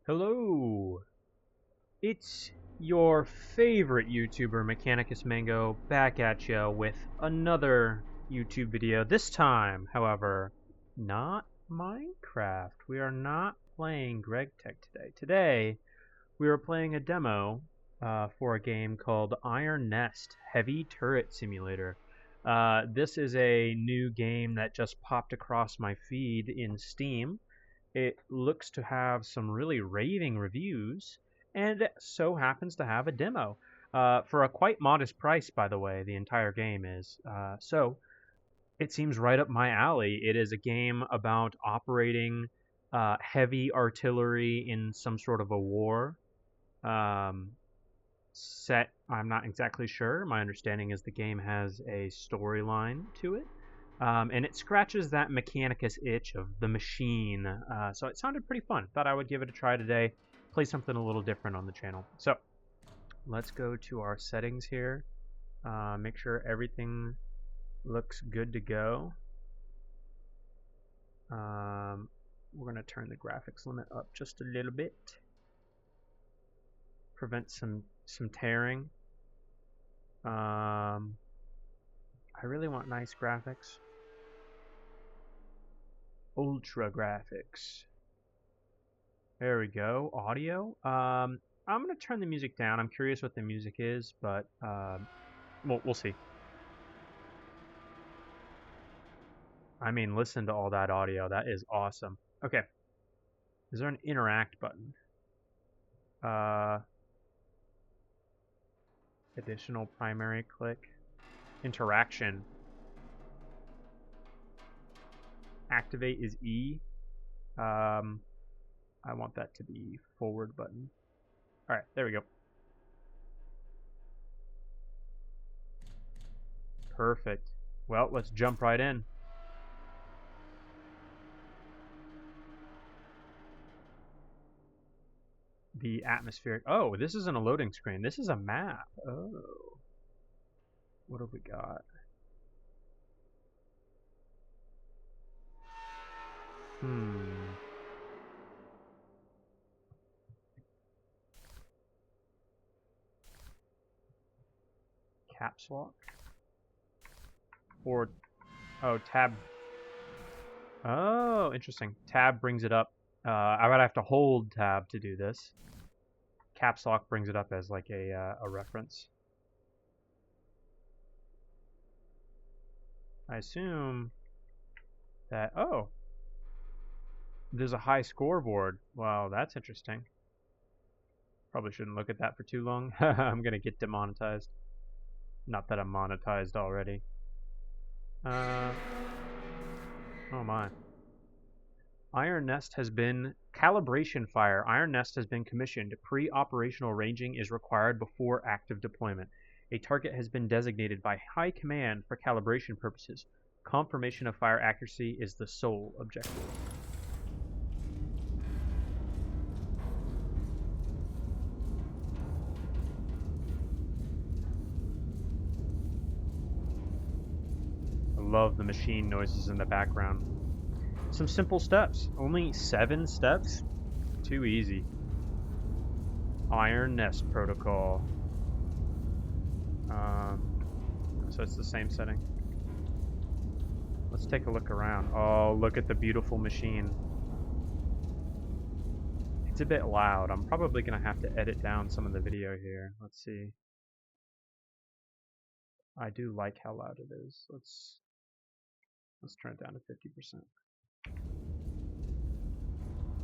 Hello! It's your favorite YouTuber, Mechanicus Mango, back at ya with another YouTube video. This time, however, not Minecraft. We are not playing Greg Tech today. Today, we are playing a demo for a game called Iron Nest Heavy Turret Simulator. This is a new game that just popped across my feed in Steam. It looks to have some really raving reviews, and it so happens to have a demo. For a quite modest price, by the way, the entire game is. So it seems right up my alley. It is a game about operating heavy artillery in some sort of a war. Set, I'm not exactly sure. My understanding is the game has a storyline to it. And it scratches that Mechanicus itch of the machine. So it sounded pretty fun. Thought I would give it a try today. Play something a little different on the channel. So let's go to our settings here. Make sure everything looks good to go. We're going to turn the graphics limit up just a little bit. Prevent some tearing. I really want nice graphics. Ultra graphics. There we go. Audio. I'm gonna turn the music down. I'm curious what the music is, but we'll see. I mean, listen to all that audio. That is awesome. Okay. Is there an interact button? Additional primary click. Interaction. Activate is E. I want that to be forward button. Alright, there we go. Perfect. Well, let's jump right in. The atmospheric. Oh, this isn't a loading screen. This is a map. Oh. What have we got? Caps lock? Or, oh, tab. Oh, interesting. Tab brings it up. I would have to hold tab to do this. Caps lock brings it up as like a reference. I assume that, oh, there's a high scoreboard. Wow, that's interesting. Probably shouldn't look at that for too long. I'm gonna get demonetized. Not that I'm monetized already. Oh my. Iron Nest has been calibration fire. Iron Nest has been commissioned. Pre-operational ranging is required before active deployment. A target has been designated by High Command for calibration purposes. Confirmation of fire accuracy is the sole objective. I love the machine noises in the background. Some simple steps. Only 7 steps? Too easy. Iron Nest protocol. So it's the same setting. Let's take a look around. Oh, look at the beautiful machine. It's a bit loud. I'm probably going to have to edit down some of the video here. Let's see. I do like how loud it is. Let's turn it down to 50%.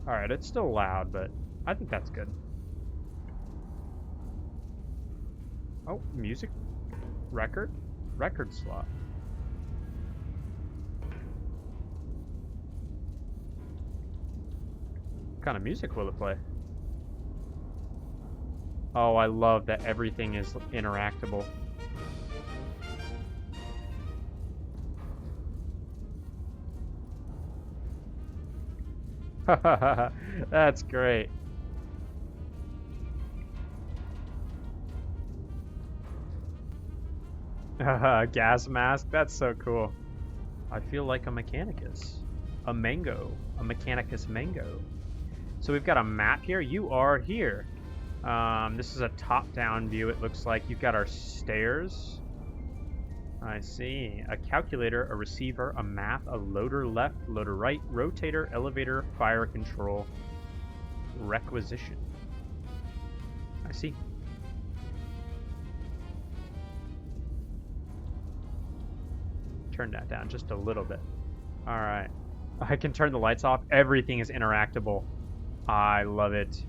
Alright, it's still loud, but I think that's good. Oh, music? Record? Record slot. What kind of music will it play? Oh, I love that everything is interactable. That's great. Gas mask? That's so cool. I feel like a Mechanicus. A Mango. A Mechanicus Mango. So we've got a map here. You are here. This is a top-down view, it looks like. You've got our stairs. I see. A calculator, a receiver, a map, a loader left, loader right, rotator, elevator, fire control, requisition. I see. Turn that down just a little bit. Alright. I can turn the lights off. Everything is interactable. I love it.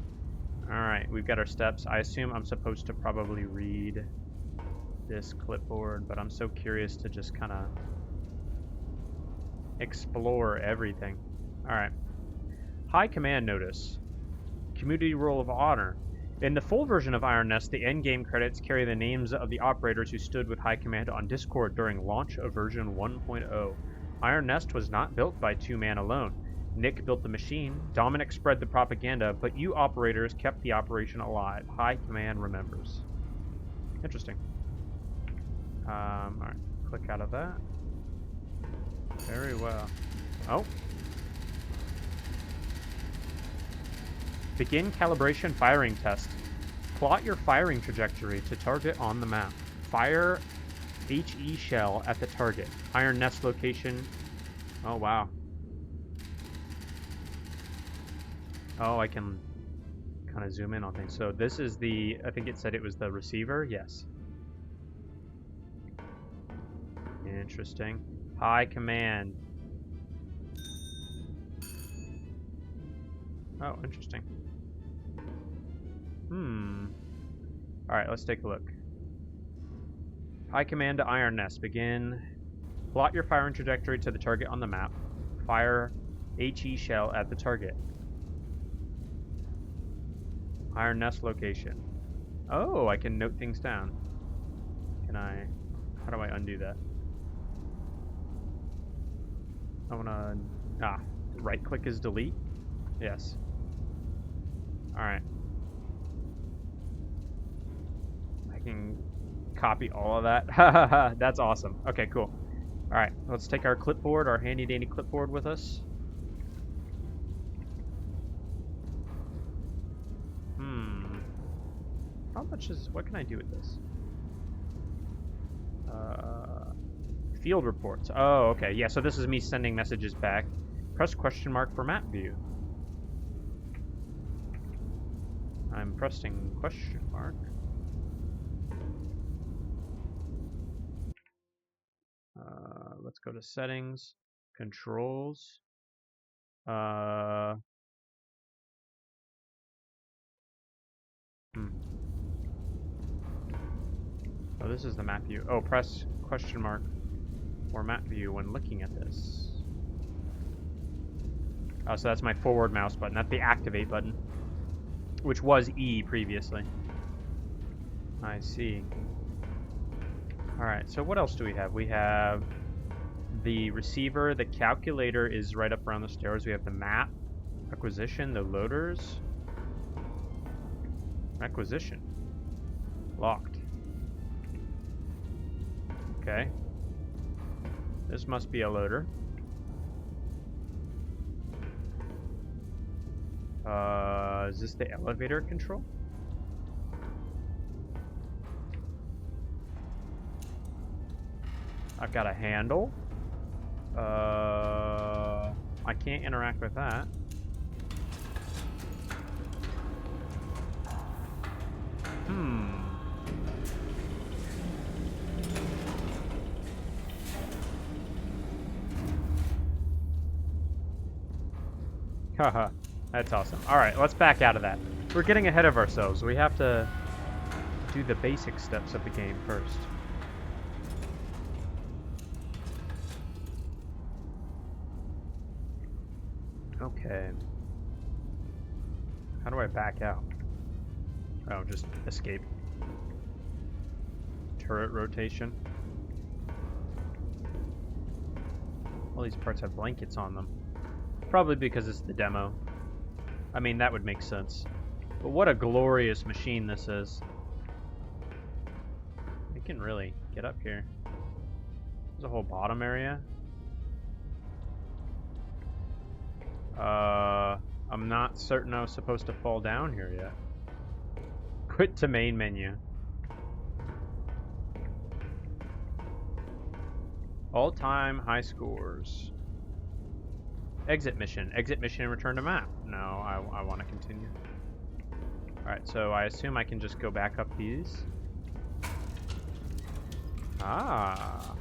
Alright, we've got our steps. I assume I'm supposed to probably read this clipboard, but I'm so curious to just kind of explore everything. Alright. High command notice. Community Roll of Honor. In the full version of Iron Nest, the endgame credits carry the names of the operators who stood with High Command on Discord during launch of version 1.0. Iron Nest was not built by two man alone. Nick built the machine, Dominic spread the propaganda, but you operators kept the operation alive. High Command remembers. Interesting. Alright, click out of that. Very well. Oh. Begin calibration firing test. Plot your firing trajectory to target on the map. Fire HE shell at the target. Iron Nest location. Oh, wow. Oh, I can kind of zoom in on things. So this is the, I think it said it was the receiver. Yes. Interesting. High command. Oh, interesting. Alright, let's take a look. High command to Iron Nest. Begin. Plot your firing trajectory to the target on the map. Fire HE shell at the target. Iron Nest location. Oh, I can note things down. Can I... How do I undo that? I wanna... right click is delete? Yes. Alright. I can copy all of that. That's awesome. Okay, cool. Alright, let's take our clipboard, our handy dandy clipboard with us. How much is... What can I do with this? Field reports. Oh, okay. Yeah, so this is me sending messages back. Press question mark for map view. I'm pressing question mark. Let's go to settings, controls. Oh, this is the map view. Oh, press question mark or map view when looking at this. Oh, so that's my forward mouse button. That's the activate button, which was E previously. I see. Alright, so what else do we have? We have the receiver. The calculator is right up around the stairs. We have the map, acquisition, the loaders. Acquisition. Locked. Okay. This must be a loader. Is this the elevator control? I've got a handle. I can't interact with that. Haha, that's awesome. Alright, let's back out of that. We're getting ahead of ourselves. We have to do the basic steps of the game first. Okay. How do I back out? Oh, just escape. Turret rotation. All these parts have blankets on them. Probably because it's the demo. I mean, that would make sense. But what a glorious machine this is. We can really get up here. There's a whole bottom area. I'm not certain I was supposed to fall down here yet. Quit to main menu. All-time high scores. Exit mission. Exit mission and return to map. No, I want to continue. Alright, so I assume I can just go back up these. Ah.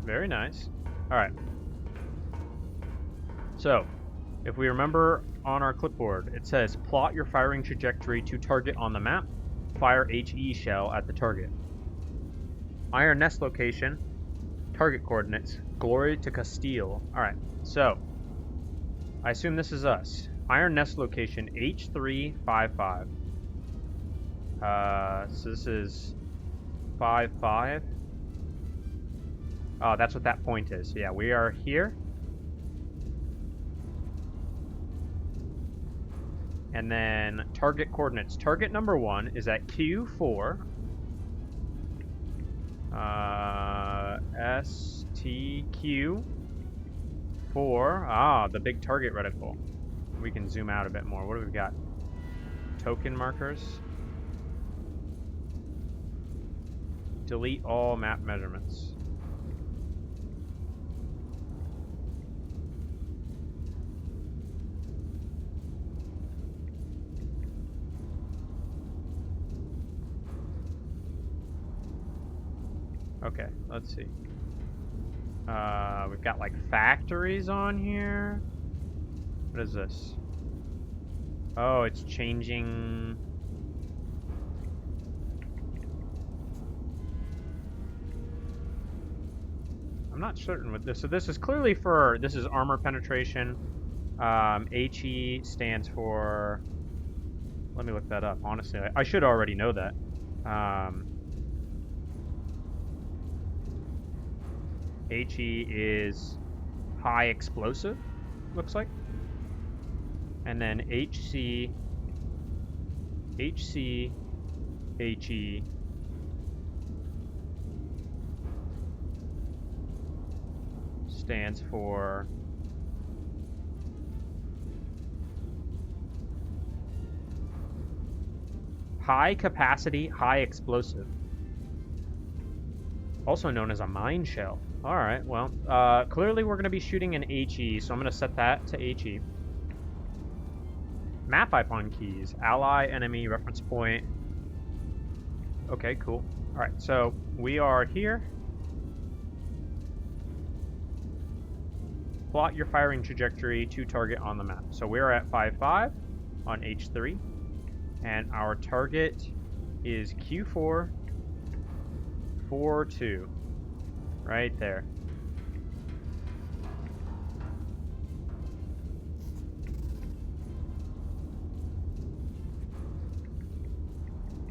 Very nice. Alright. So, if we remember on our clipboard, it says plot your firing trajectory to target on the map. Fire HE shell at the target. Iron Nest location. Target coordinates. Glory to Castile. Alright, so I assume this is us. Iron Nest location H355. So this is 55. Oh, that's what that point is. Yeah, we are here. And then target coordinates. Target number 1 is at Q4. STQ4. Ah, the big target reticle. We can zoom out a bit more. What do we got? Token markers. Delete all map measurements. Okay, let's see. We've got like factories on here. What is this? Oh, it's changing. I'm not certain with this. So this is clearly for, this is armor penetration. HE stands for, let me look that up. Honestly, I should already know that. HE is high explosive, looks like. And then HE stands for high capacity, high explosive. Also known as a mine shell. Alright, well, clearly we're going to be shooting an HE, so I'm going to set that to HE. Map icon keys. Ally, enemy, reference point. Okay, cool. Alright, so we are here. Plot your firing trajectory to target on the map. So we're at 5-5 on H3. And our target is Q4, 4-2. Right there.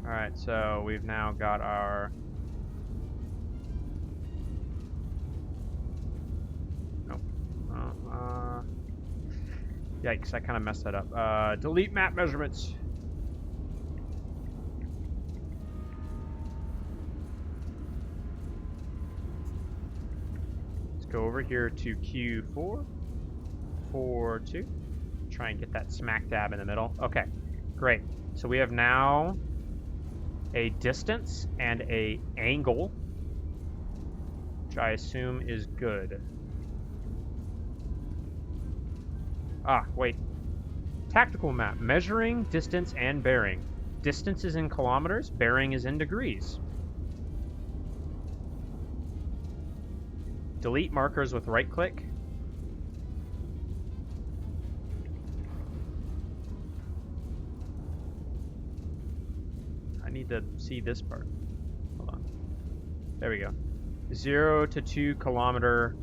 Alright, so we've now got our... Nope. Yikes, I kind of messed that up. Delete map measurements. Go over here to Q4, 4-2. Try and get that smack dab in the middle. Okay, great. So we have now a distance and a angle, which I assume is good. Ah, wait. Tactical map. Measuring, distance, and bearing. Distance is in kilometers, bearing is in degrees. Delete markers with right click. I need to see this part. Hold on. There we go. 0 to 2 kilometer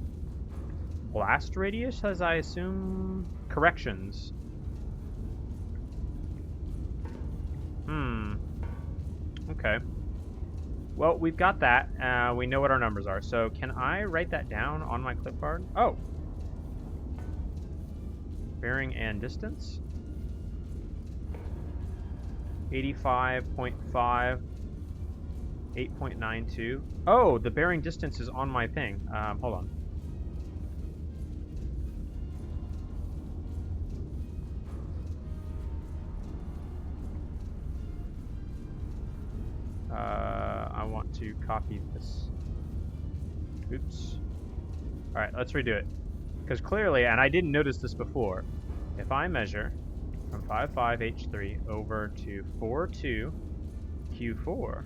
blast radius, as I assume. Corrections. Okay. Well, we've got that. We know what our numbers are. So can I write that down on my clipboard? Oh. Bearing and distance. 85.5 8.92. Oh, the bearing distance is on my thing. Hold on. I want to copy this. Oops. Alright, let's redo it. Because clearly, and I didn't notice this before, if I measure from 55H3 over to 42Q4,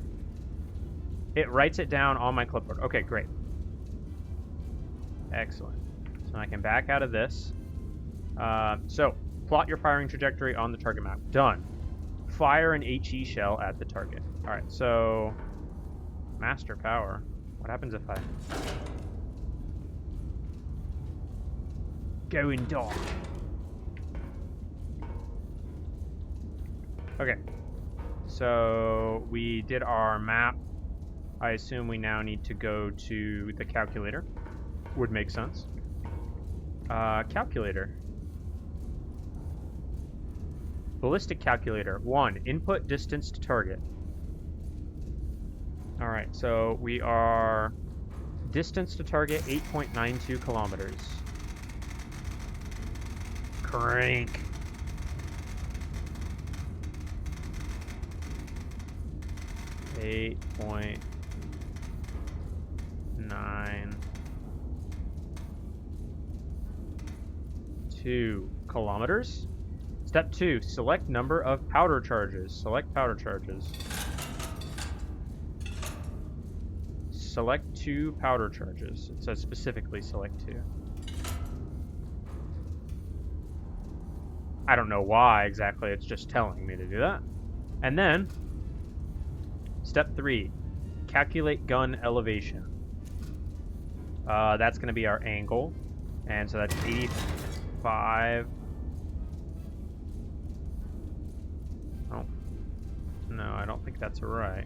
it writes it down on my clipboard. Okay, great. Excellent. So I can back out of this. So, plot your firing trajectory on the target map. Done. Fire an HE shell at the target. Alright, so... Master power. What happens if I... go in dark? Okay. So, we did our map. I assume we now need to go to the calculator. Would make sense. Calculator. Ballistic calculator. 1. Input distance to target. Alright, so we are... distance to target, 8.92 kilometers. Crank. .92 kilometers. Step 2, select number of powder charges. Select powder charges. Select 2 powder charges. It says specifically select 2. I don't know why exactly, it's just telling me to do that. And then, step 3, calculate gun elevation. That's going to be our angle. And so that's 85. Oh. No, I don't think that's right.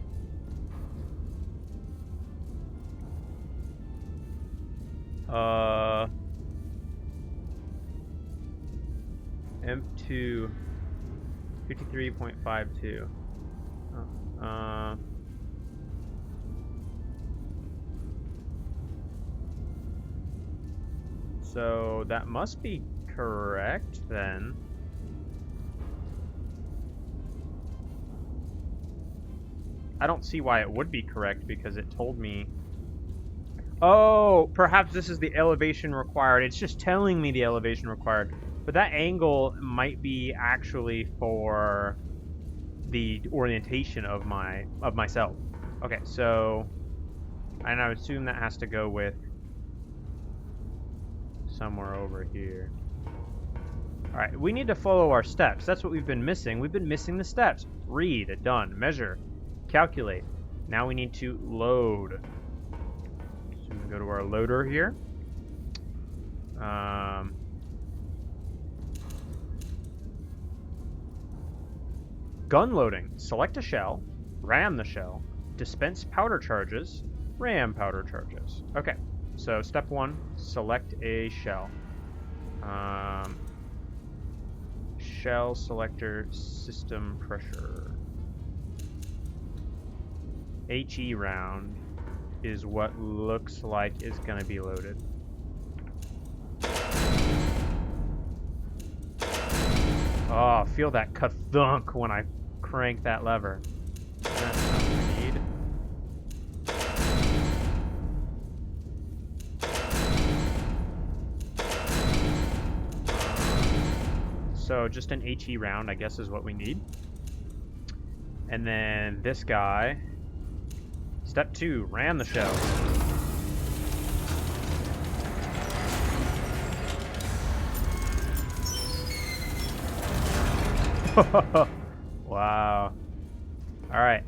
M2 53.52. So that must be correct then. I don't see why it would be correct because it told me. Oh, perhaps this is the elevation required. It's just telling me the elevation required. But that angle might be actually for the orientation of myself. Okay, so, and I would assume that has to go with somewhere over here. Alright, we need to follow our steps. That's what we've been missing. We've been missing the steps. Read, done, measure, calculate. Now we need to load. So we go to our loader here. Gun loading. Select a shell, ram the shell, dispense powder charges, ram powder charges. Okay, so step 1, select a shell. Shell selector system pressure. HE round is what looks like is going to be loaded. Oh, feel that ka-thunk when I crank that lever. That's what we need. So just an HE round, I guess, is what we need. And then this guy. Step 2, ram the shell. Wow. Alright.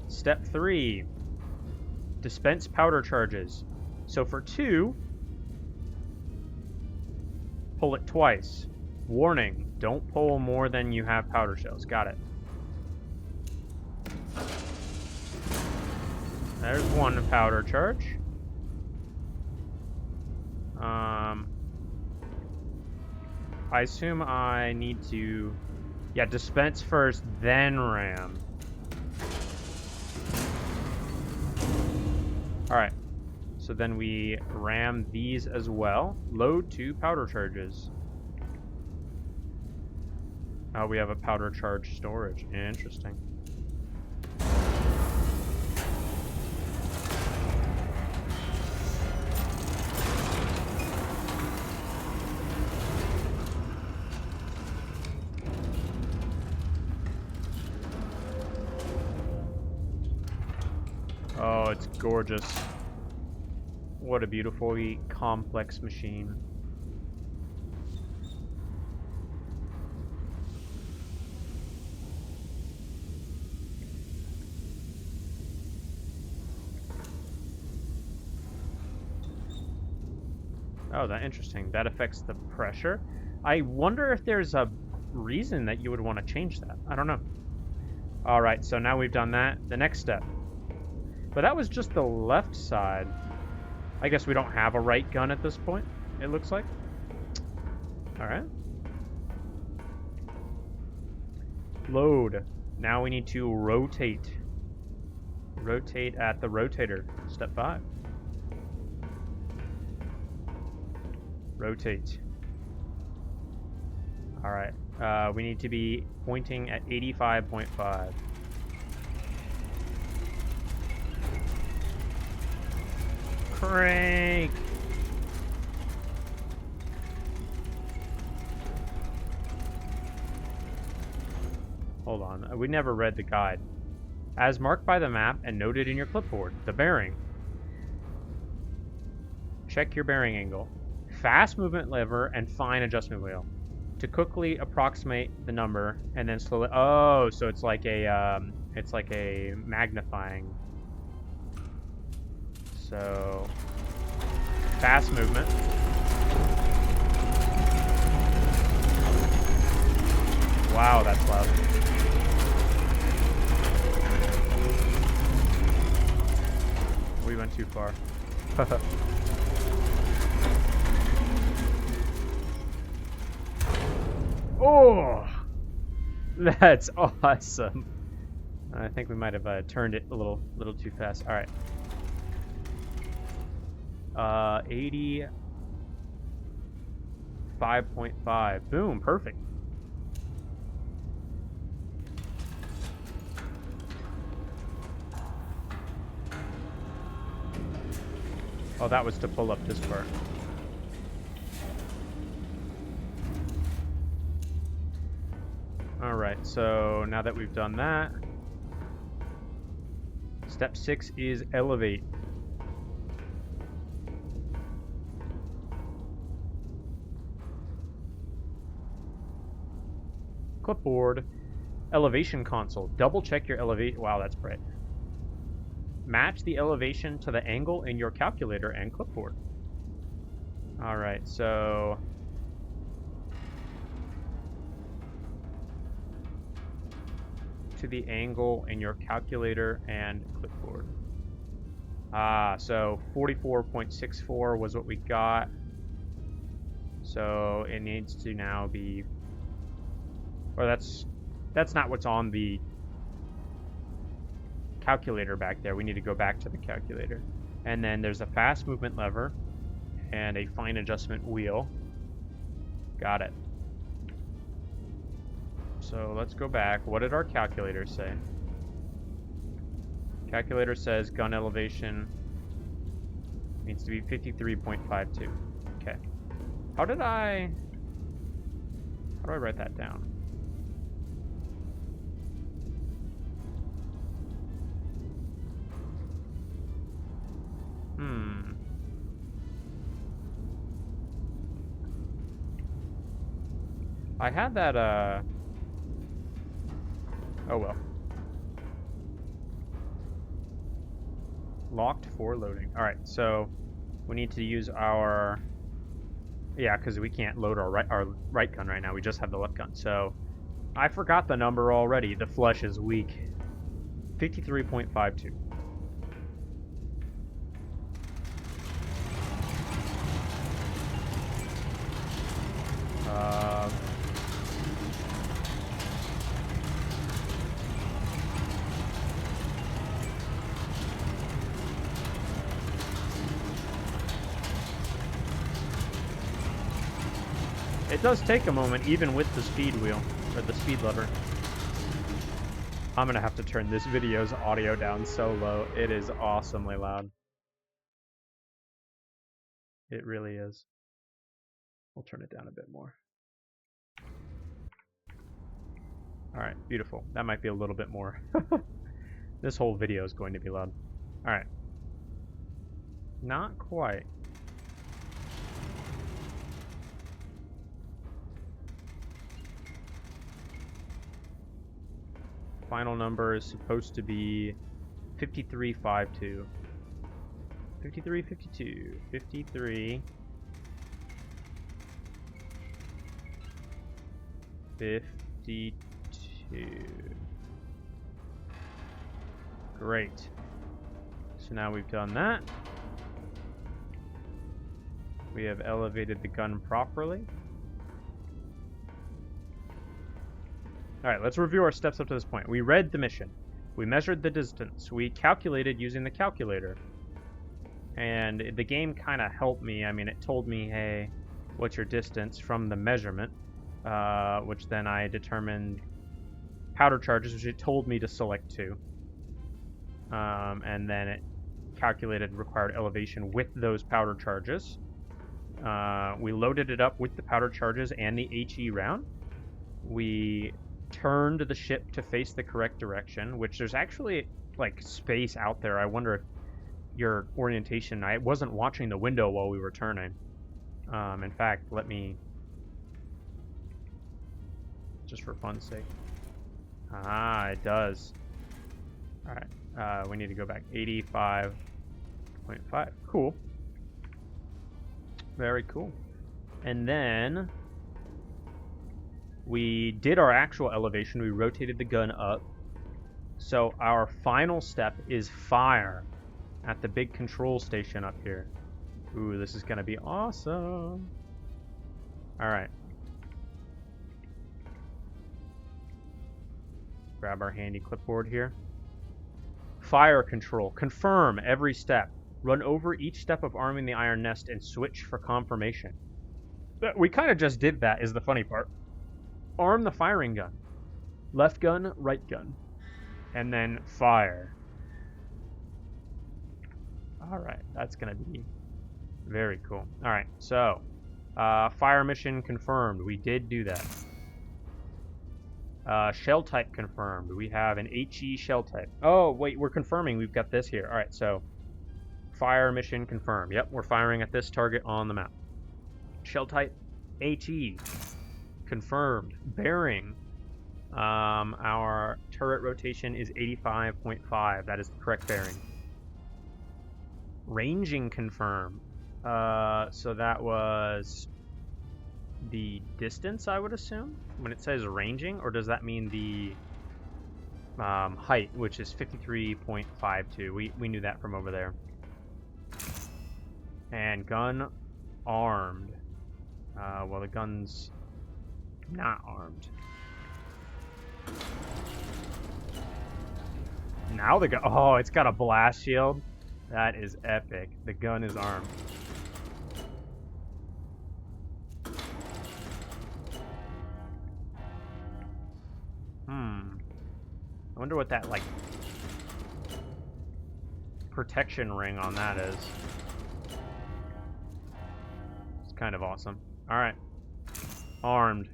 Step 3. Dispense powder charges. So for 2, pull it twice. Warning, don't pull more than you have powder shells. Got it. There's 1 powder charge. I assume I need to... Yeah, dispense first, then ram. Alright. So then we ram these as well. Load 2 powder charges. Oh, we have a powder charge storage. Interesting. Oh, it's gorgeous. What a beautifully complex machine. Oh, that's interesting. That affects the pressure. I wonder if there's a reason that you would want to change that. I don't know. All right, so now we've done that. The next step. But that was just the left side. I guess we don't have a right gun at this point, it looks like. All right. Load. Now we need to rotate. Rotate at the rotator. Step 5. Rotate. All right. We need to be pointing at 85.5. Crank! Hold on. We never read the guide. As marked by the map and noted in your clipboard, the bearing. Check your bearing angle. Fast movement lever and fine adjustment wheel to quickly approximate the number and then slowly. Oh, so it's like a magnifying. So fast movement. Wow, that's loud. We went too far. Oh, that's awesome. I think we might have turned it a little too fast. All right. 85.5. Boom, perfect. Oh, that was to pull up this part. Alright, so now that we've done that, step 6 is elevate. Clipboard, elevation console. Double check your elevation. Wow, that's bright. Match the elevation to the angle in your calculator and clipboard. Alright, so to the angle in your calculator and clipboard. So 44.64 was what we got. So it needs to now be, or that's not what's on the calculator back there. We need to go back to the calculator. And then there's a fast movement lever and a fine adjustment wheel. Got it. So let's go back. What did our calculator say? Calculator says gun elevation needs to be 53.52. Okay. How do I write that down? I had that, oh well. Locked for loading. Alright, so we need to use our, yeah, because we can't load our right gun right now. We just have the left gun. So I forgot the number already. The flush is weak. 53.52. It does take a moment, even with the speed wheel, or the speed lever. I'm gonna have to turn this video's audio down so low. It is awesomely loud. It really is. We'll turn it down a bit more. Alright, beautiful. That might be a little bit more. This whole video is going to be loud. Alright. Not quite. Final number is supposed to be 5352. 5352. 53. 52. Great. So now we've done that. We have elevated the gun properly. Alright, let's review our steps up to this point. We read the mission. We measured the distance. We calculated using the calculator. And the game kind of helped me. I mean, it told me, hey, what's your distance from the measurement? Which then I determined powder charges, which it told me to select 2. And then it calculated required elevation with those powder charges. We loaded it up with the powder charges and the HE round. We turned the ship to face the correct direction, which there's actually like space out there. I wonder if your orientation, I wasn't watching the window while we were turning. In fact, let me, just for fun's sake. Ah, it does. All right, we need to go back 85.5. Cool. Very cool. And then we did our actual elevation. We rotated the gun up. So our final step is fire at the big control station up here. Ooh, this is gonna be awesome. All right. Grab our handy clipboard here. Fire control. Confirm every step. Run over each step of arming the iron nest and switch for confirmation. We kind of just did that, is the funny part. Arm the firing gun. Left gun, right gun. And then fire. Alright, that's going to be very cool. Alright, so fire mission confirmed. We did do that. Shell type confirmed. We have an HE shell type. Oh, wait, we're confirming we've got this here. Alright, so fire mission confirmed. Yep, we're firing at this target on the map. Shell type HE. Confirmed. Bearing. Our turret rotation is 85.5. That is the correct bearing. Ranging confirmed. So that was the distance, I would assume, when it says ranging, or does that mean the height, which is 53.52? We knew that from over there. And gun armed. Well, the gun's not armed. Now the gun. Oh, it's got a blast shield. That is epic. The gun is armed. I wonder what that, like, protection ring on that is. It's kind of awesome. Alright. Armed.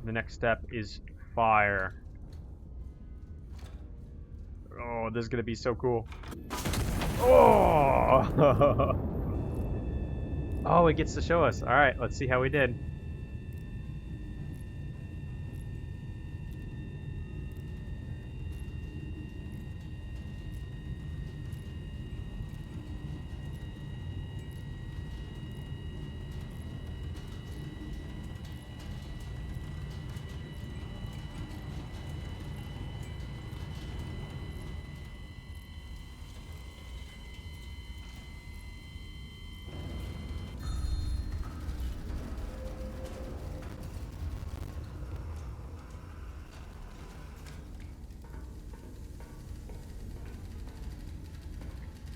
The next step is fire. Oh, this is gonna be so cool. Oh! Oh, it gets to show us. Alright, let's see how we did.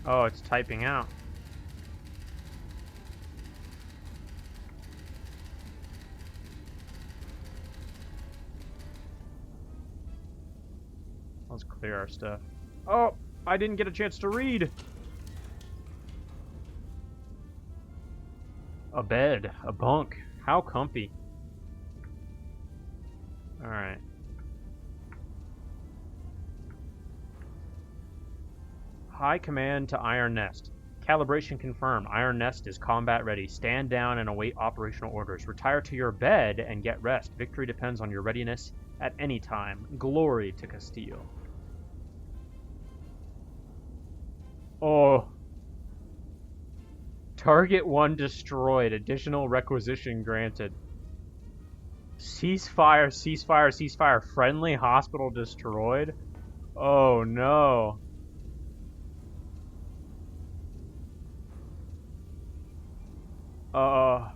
Oh, it's typing out. Let's clear our stuff. Oh, I didn't get a chance to read. A bed, a bunk. How comfy. Alright. High command to Iron Nest. Calibration confirmed. Iron Nest is combat ready. Stand down and await operational orders. Retire to your bed and get rest. Victory depends on your readiness at any time. Glory to Castile. Oh. Target 1 destroyed. Additional requisition granted. Ceasefire, ceasefire, ceasefire. Friendly hospital destroyed? Oh no. Uh.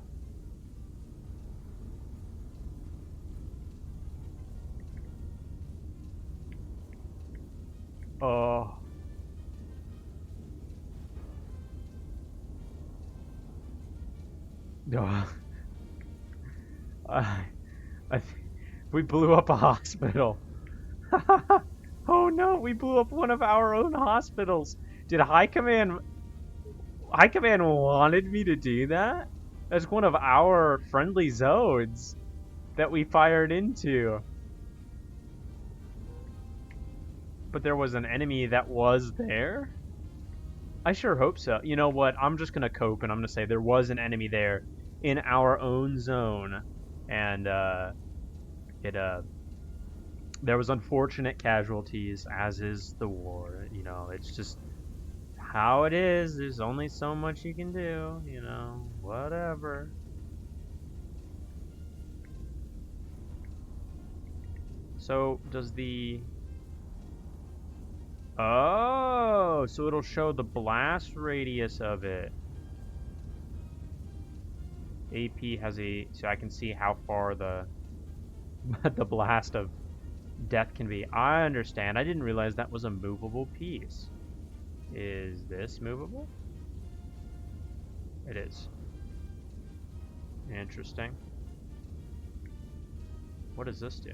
Oh. We blew up a hospital. Oh no, we blew up one of our own hospitals. Did High Command wanted me to do that? That's one of our friendly zones that we fired into. But there was an enemy that was there? I sure hope so. You know what? I'm just gonna cope and I'm gonna say there was an enemy there in our own zone. And there was unfortunate casualties, as is the war. You know, it's just how it is. There's only so much you can do, you know, whatever. So, does the... Oh, so it'll show the blast radius of it. AP has a... So I can see how far the the blast of death can be. I understand. I didn't realize that was a movable piece. Is this movable? It is. Interesting. What does this do?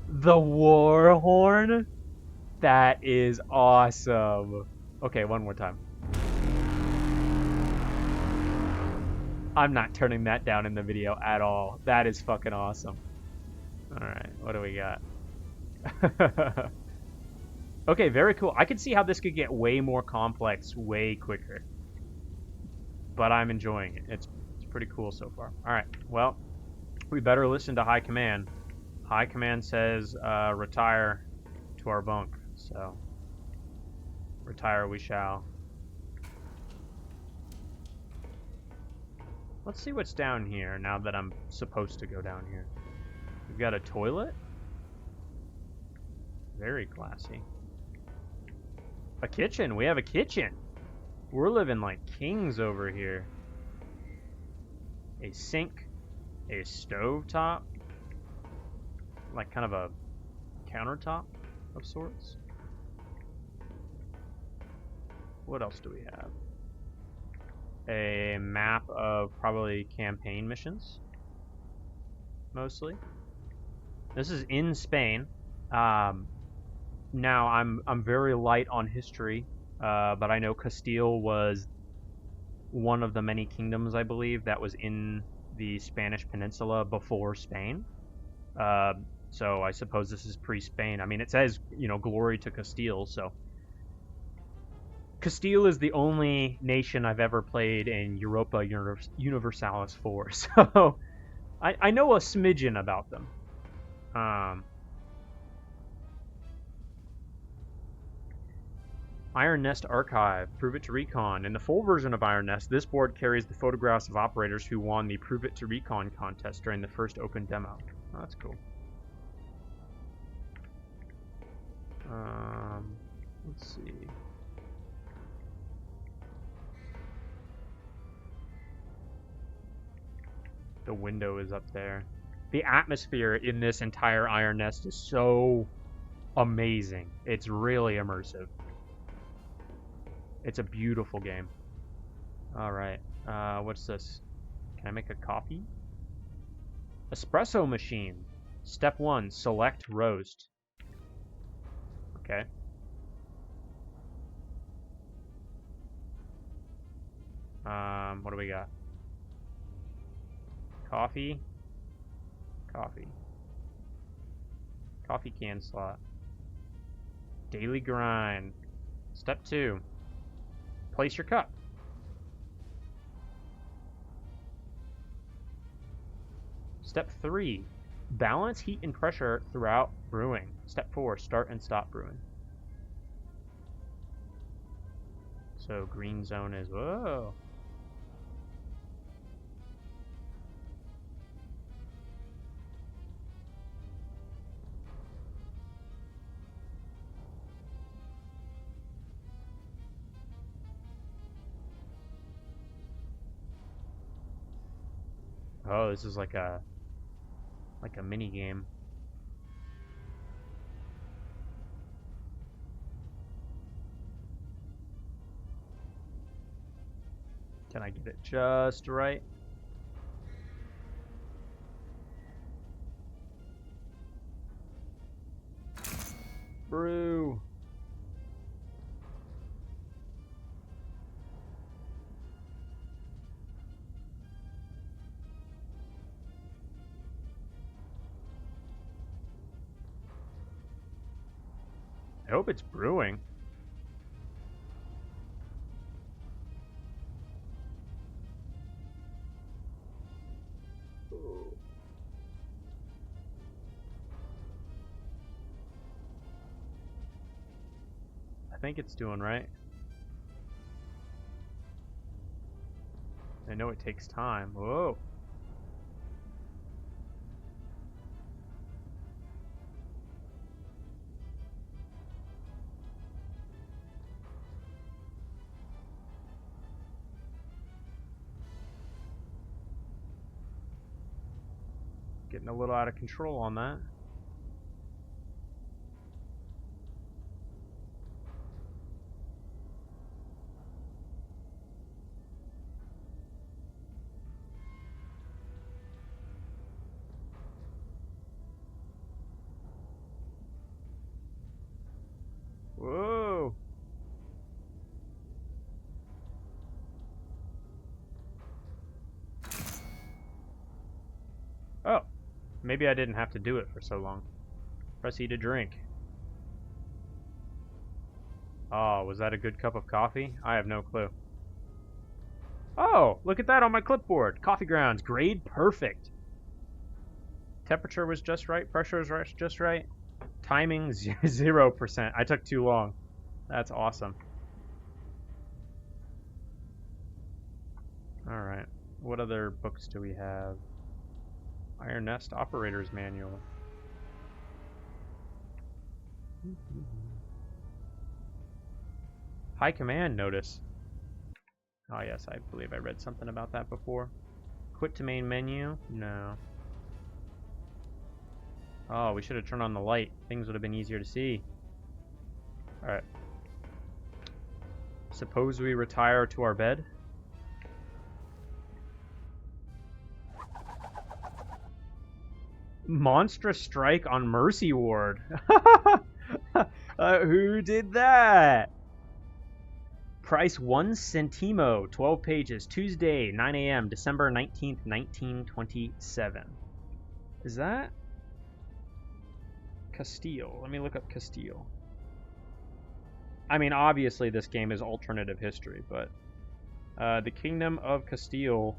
The war horn? That is awesome. Okay, one more time. I'm not turning that down in the video at all. That is fucking awesome. Alright, what do we got? Okay, very cool. I can see how this could get way more complex way quicker. But I'm enjoying it. It's pretty cool so far. Alright, well, we better listen to High Command. High Command says retire to our bunk. So, retire we shall. Let's see what's down here now that I'm supposed to go down here. We've got a toilet. Very classy. A kitchen. We have a kitchen. We're living like kings over here. A sink. A stovetop. Like kind of a countertop of sorts. What else do we have? A map of probably campaign missions. Mostly. This is in Spain. Now I'm very light on history, but I know Castile was one of the many kingdoms, I believe, that was in the Spanish Peninsula before Spain. So I suppose this is pre-Spain. I mean, it says, you know, glory to Castile, so. Castile is the only nation I've ever played in Europa Universalis for, so I know a smidgen about them. Iron Nest Archive, Prove It to Recon. In the full version of Iron Nest, this board carries the photographs of operators who won the Prove It to Recon contest during the first open demo. Oh, that's cool. Let's see. The window is up there. The atmosphere in this entire Iron Nest is so amazing. It's really immersive. It's a beautiful game. Alright, what's this? Can I make a coffee? Espresso machine. Step 1, select roast. Okay. What do we got? Coffee. Coffee. Coffee can slot. Daily grind. Step 2. Place your cup. Step 3. Balance heat and pressure throughout brewing. Step 4. Start and stop brewing. So green zone is, whoa. Oh, this is like a mini game. Can I get it just right? Brew. I hope it's brewing. I think it's doing right. I know it takes time. Whoa. Getting a little out of control on that. Whoa. Oh. Maybe I didn't have to do it for so long. Press E to drink. Oh, was that a good cup of coffee? I have no clue. Oh, look at that on my clipboard. Coffee grounds, grade perfect. Temperature was just right, pressure was just right. Timing 0%. I took too long. That's awesome. Alright. What other books do we have? Iron Nest Operator's Manual. High Command Notice. Oh yes, I believe I read something about that before. Quit to main menu? No. Oh, we should have turned on the light. Things would have been easier to see. Alright. Suppose we retire to our bed? Monstrous strike on Mercy Ward. Who did that? Price 1 centimo, 12 pages, Tuesday, 9 a.m., December 19th, 1927. Is that Castile? Let me look up Castile. I mean, obviously this game is alternative history, but the Kingdom of Castile.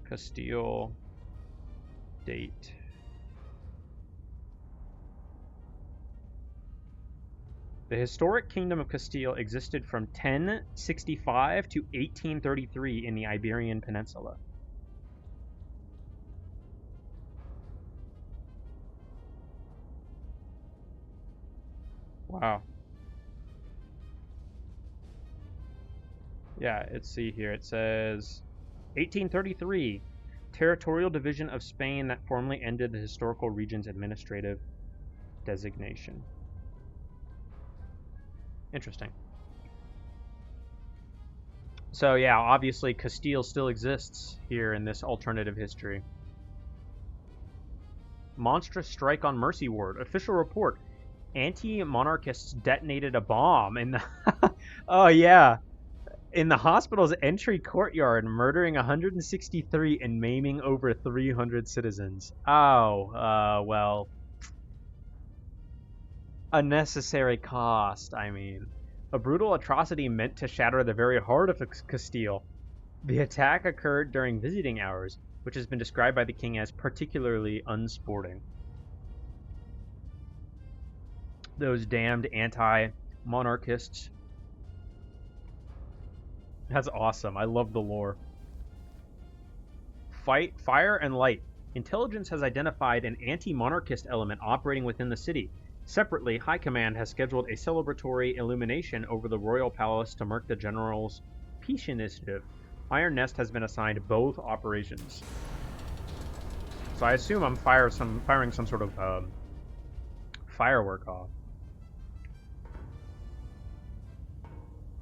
Castile date. The historic Kingdom of Castile existed from 1065 to 1833 in the Iberian Peninsula. Wow. Yeah, let's see here. It says 1833, territorial division of Spain that formally ended the historical region's administrative designation. Interesting. So yeah, obviously Castile still exists here in this alternative history. Monstrous strike on Mercy Ward. Official report. Anti-monarchists detonated a bomb in the... oh yeah. In the hospital's entry courtyard, murdering 163 and maiming over 300 citizens. Oh, well... unnecessary cost, I mean. A brutal atrocity meant to shatter the very heart of Castile. The attack occurred during visiting hours, which has been described by the king as particularly unsporting. Those damned anti-monarchists. That's awesome. I love the lore. Fire and light. Intelligence has identified an anti-monarchist element operating within the city. Separately, High Command has scheduled a celebratory illumination over the royal palace to mark the general's peace initiative. Iron Nest has been assigned both operations. So I assume I'm firing some sort of firework off.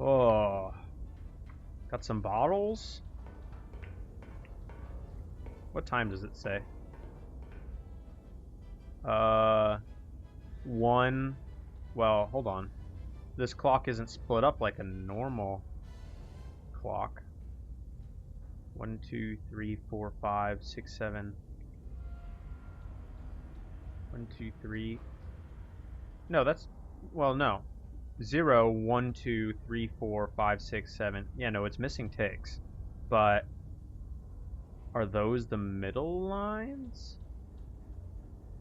Oh, got some bottles. What time does it say? 1. Well, hold on. This clock isn't split up like a normal clock. 1, 2, 3, 4, 5, 6, 7. 1, 2, 3. No, that's... Well, no. 0, 1, 2, 3, 4, 5, 6, 7. Yeah, no, it's missing ticks. But... are those the middle lines?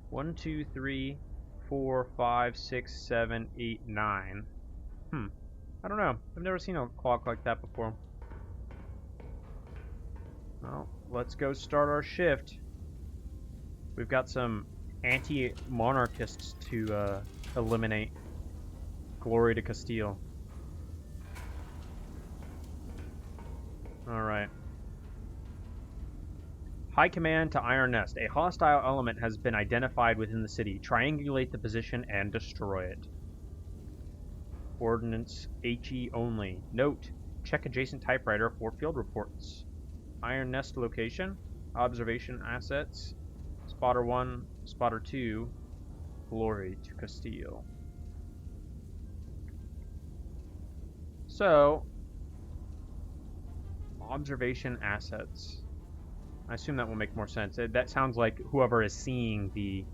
1, 2, 3, 4, 5, 6, 7, 8, 9. I don't know. I've never seen a clock like that before. Well, let's go start our shift. We've got some anti-monarchists to eliminate. Glory to Castile. Alright. High Command to Iron Nest. A hostile element has been identified within the city. Triangulate the position and destroy it. Ordnance HE only. Note, check adjacent typewriter for field reports. Iron Nest location. Observation assets. Spotter 1, Spotter 2. Glory to Castile. So, observation assets. I assume that will make more sense. That sounds like whoever is seeing the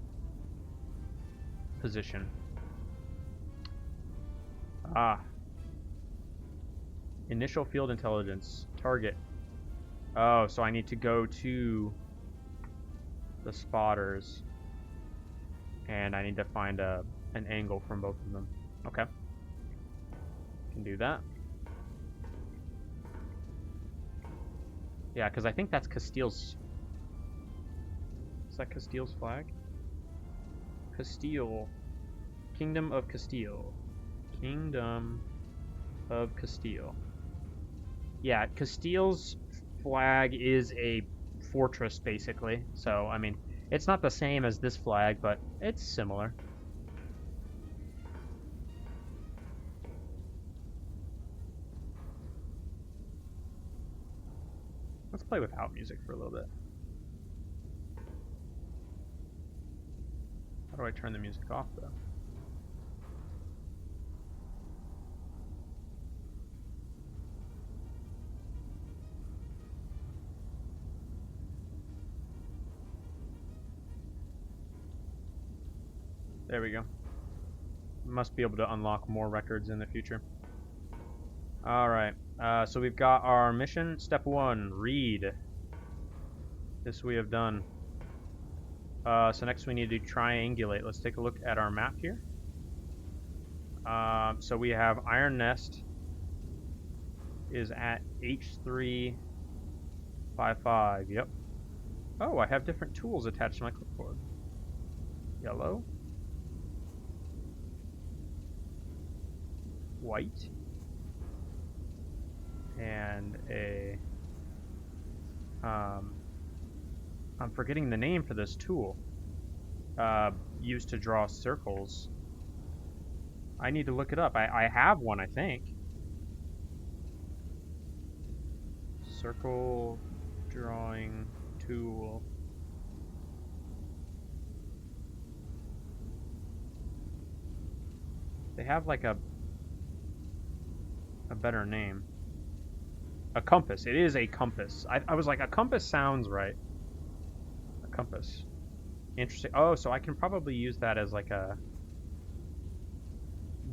position. Initial field intelligence. Target. Oh, so I need to go to the spotters. And I need to find an angle from both of them. Okay. Can do that. Yeah, because I think that's Castile's... Is that Castile's flag? Castile. Kingdom of Castile. Kingdom of Castile. Yeah, Castile's flag is a fortress, basically. So, I mean, it's not the same as this flag, but it's similar. Let's play without music for a little bit. How do I turn the music off, though? There we go. Must be able to unlock more records in the future. Alright, so we've got our mission. Step 1, read. This we have done. So next we need to triangulate. Let's take a look at our map here. So we have Iron Nest is at H355. Yep. Oh, I have different tools attached to my clipboard. Yellow. White. And a... I'm forgetting the name for this tool. Used to draw circles. I need to look it up. I have one, I think. Circle drawing tool. They have like a better name. A compass. It is a compass. I was like, a compass sounds right. A compass. Interesting. Oh, so I can probably use that as like a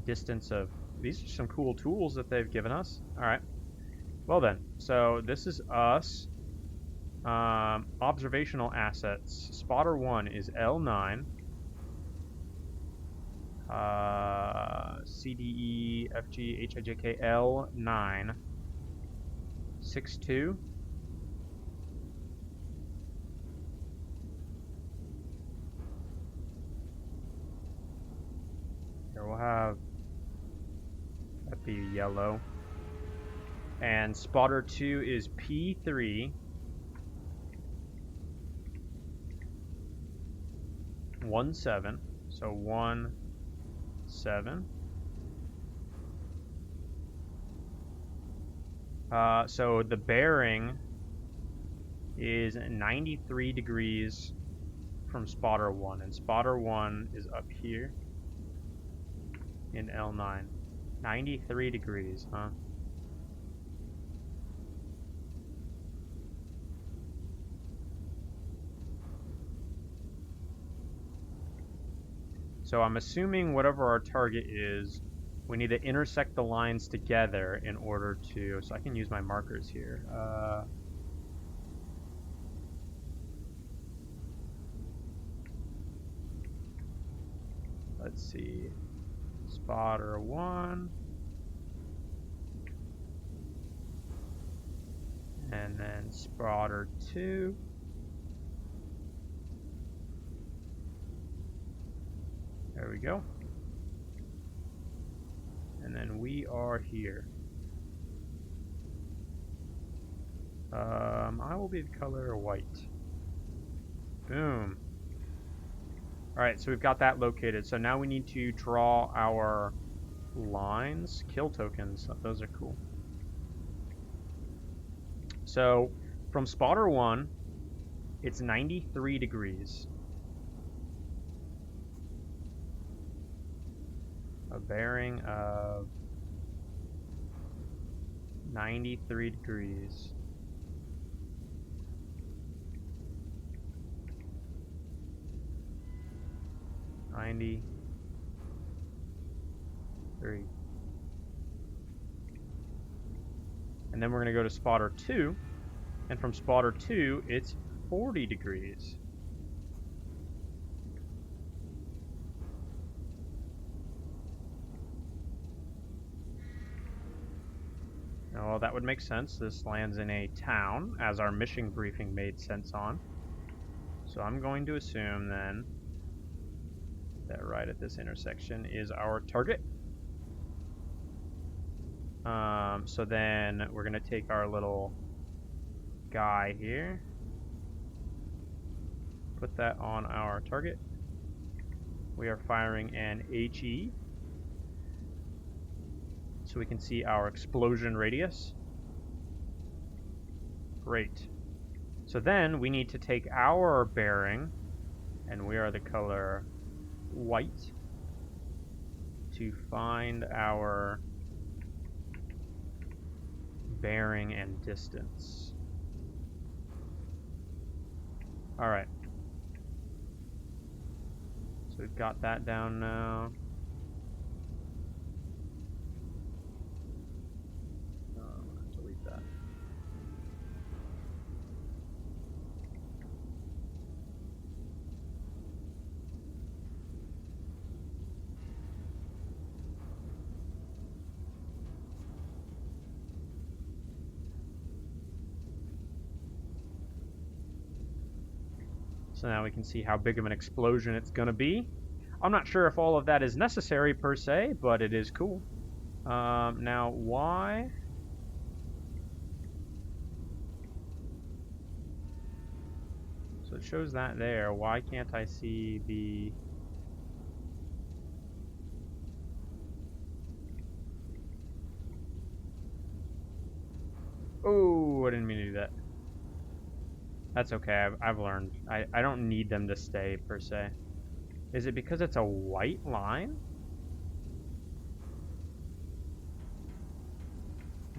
distance of... These are some cool tools that they've given us. Alright. Well then. So this is us. Observational assets. Spotter 1 is L9. C, D, E, F, G, H, I, J, K, L, 9. 6, 2. Here, we'll have that be yellow. And spotter 2 is P3. 1, 7. So 1, 7. So the bearing is 93 degrees from spotter 1, and spotter 1 is up here in L9. 93 degrees, huh? So I'm assuming whatever our target is, we need to intersect the lines together in order to... So I can use my markers here. Let's see. Spotter 1. And then spotter 2. There we go. And then we are here. I will be the color white. Boom. Alright, so we've got that located. So now we need to draw our lines. Kill tokens. Those are cool. So, from spotter 1, it's 93 degrees. A bearing of 93 degrees. And then we're going to go to spotter 2, and from spotter 2, it's 40 degrees. Now, well, that would make sense. This lands in a town, as our mission briefing made sense on. So I'm going to assume, then, that right at this intersection is our target. So then we're going to take our little guy here, put that on our target. We are firing an HE, so we can see our explosion radius. Great. So then we need to take our bearing, and we are the color white, to find our bearing and distance. Alright. So we've got that down now. I'm going to delete that. So now we can see how big of an explosion it's going to be. I'm not sure if all of that is necessary per se, but it is cool. Now, why? So it shows that there. Why can't I see the... Oh, I didn't mean to do that. That's okay, I've learned. I don't need them to stay, per se. Is it because it's a white line?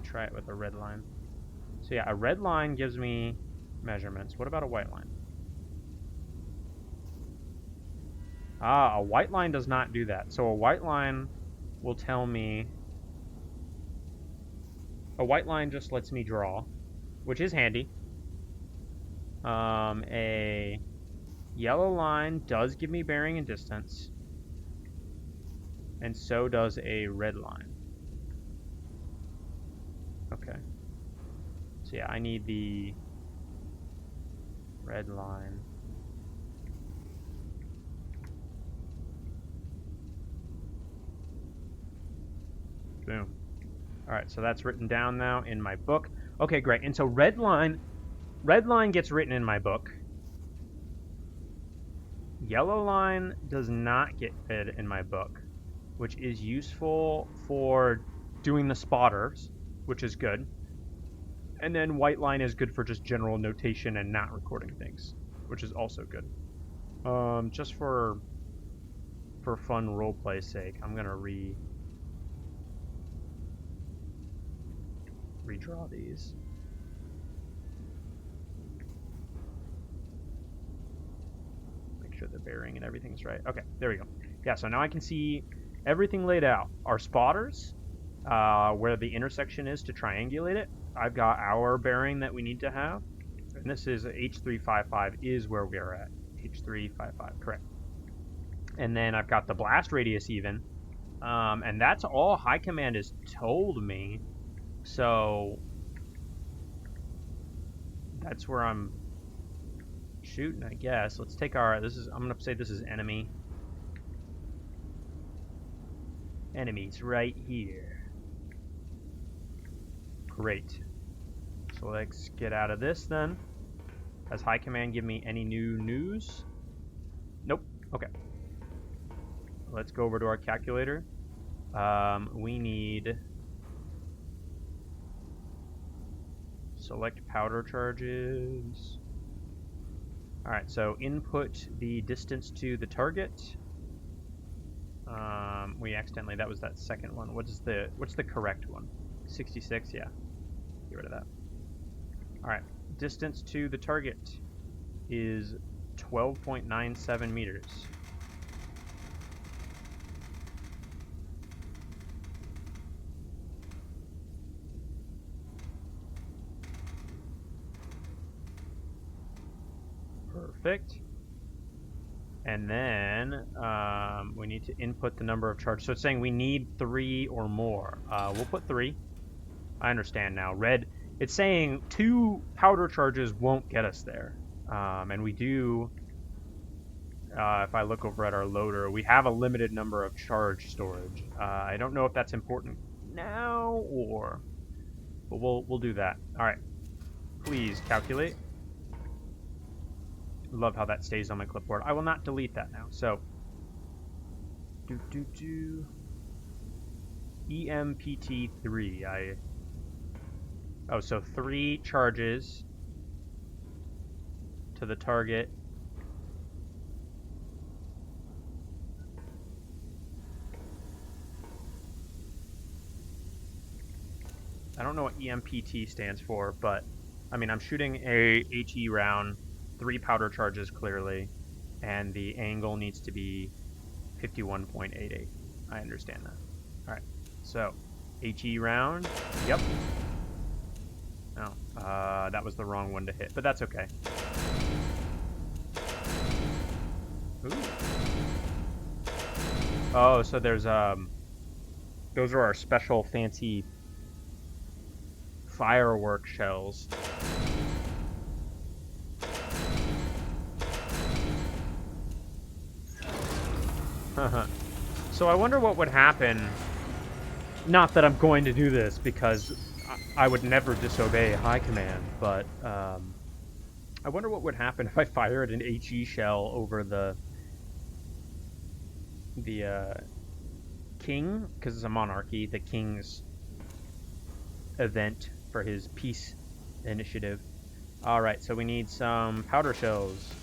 Try it with a red line. So yeah, a red line gives me measurements. What about a white line? Ah, a white line does not do that. So a white line will tell me... A white line just lets me draw, which is handy. A yellow line does give me bearing and distance. And so does a red line. Okay. So yeah, I need the red line. Boom. Alright, so that's written down now in my book. Okay, great. And so red line gets written in my book. Yellow line does not get read in my book, which is useful for doing the spotters, which is good. And then white line is good for just general notation and not recording things, which is also good. Just for fun roleplay sake, I'm gonna redraw these. Make sure the bearing and everything's right. Okay, there we go. Yeah, so now I can see everything laid out. Our spotters, where the intersection is to triangulate it. I've got our bearing that we need to have. And this is H355 is where we are at. H355, correct. And then I've got the blast radius even. And that's all High Command has told me. So that's where I'm shooting, I guess. Let's take our, I'm gonna say this is enemy. Enemies right here. Great. So let's get out of this then. Has High Command give me any new news? Nope. Okay. Let's go over to our calculator. We need... Select powder charges. Alright, so input the distance to the target. We accidentally, that was that second one. What's the correct one? 66, yeah. Get rid of that. Alright, distance to the target is 12.97 meters. Perfect. And then we need to input the number of charges. So it's saying we need 3 or more. We'll put 3. I understand now. Red, it's saying 2 powder charges won't get us there. And we do, if I look over at our loader, we have a limited number of charge storage. I don't know if that's important now or... But we'll do that. Alright. Please calculate. Love how that stays on my clipboard. I will not delete that now. So, EMPT3. Oh, so 3 charges to the target. I don't know what EMPT stands for, but I mean, I'm shooting a HE round. 3 powder charges clearly, and the angle needs to be 51.88. I understand that. Alright, so HE round. Yep. Oh, that was the wrong one to hit, but that's okay. Ooh. Oh, so there's those are our special fancy firework shells. So I wonder what would happen. Not that I'm going to do this, because I would never disobey High Command, but I wonder what would happen if I fired an HE shell over the king, because it's a monarchy, the king's event for his peace initiative. Alright, so we need some powder shells.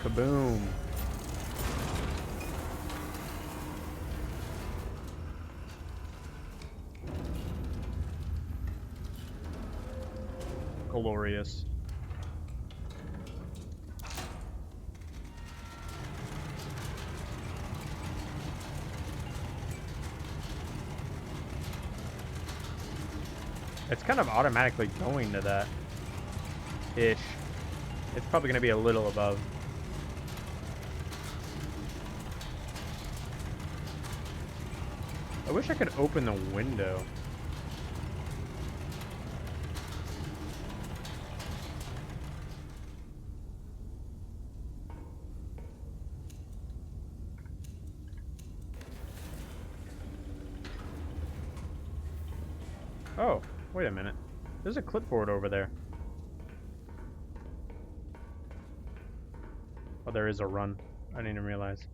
Kaboom. Glorious. It's kind of automatically going to that ish. It's probably going to be a little above. I wish I could open the window. Oh, wait a minute. There's a clipboard over there. Oh, there is a run. I didn't even realize.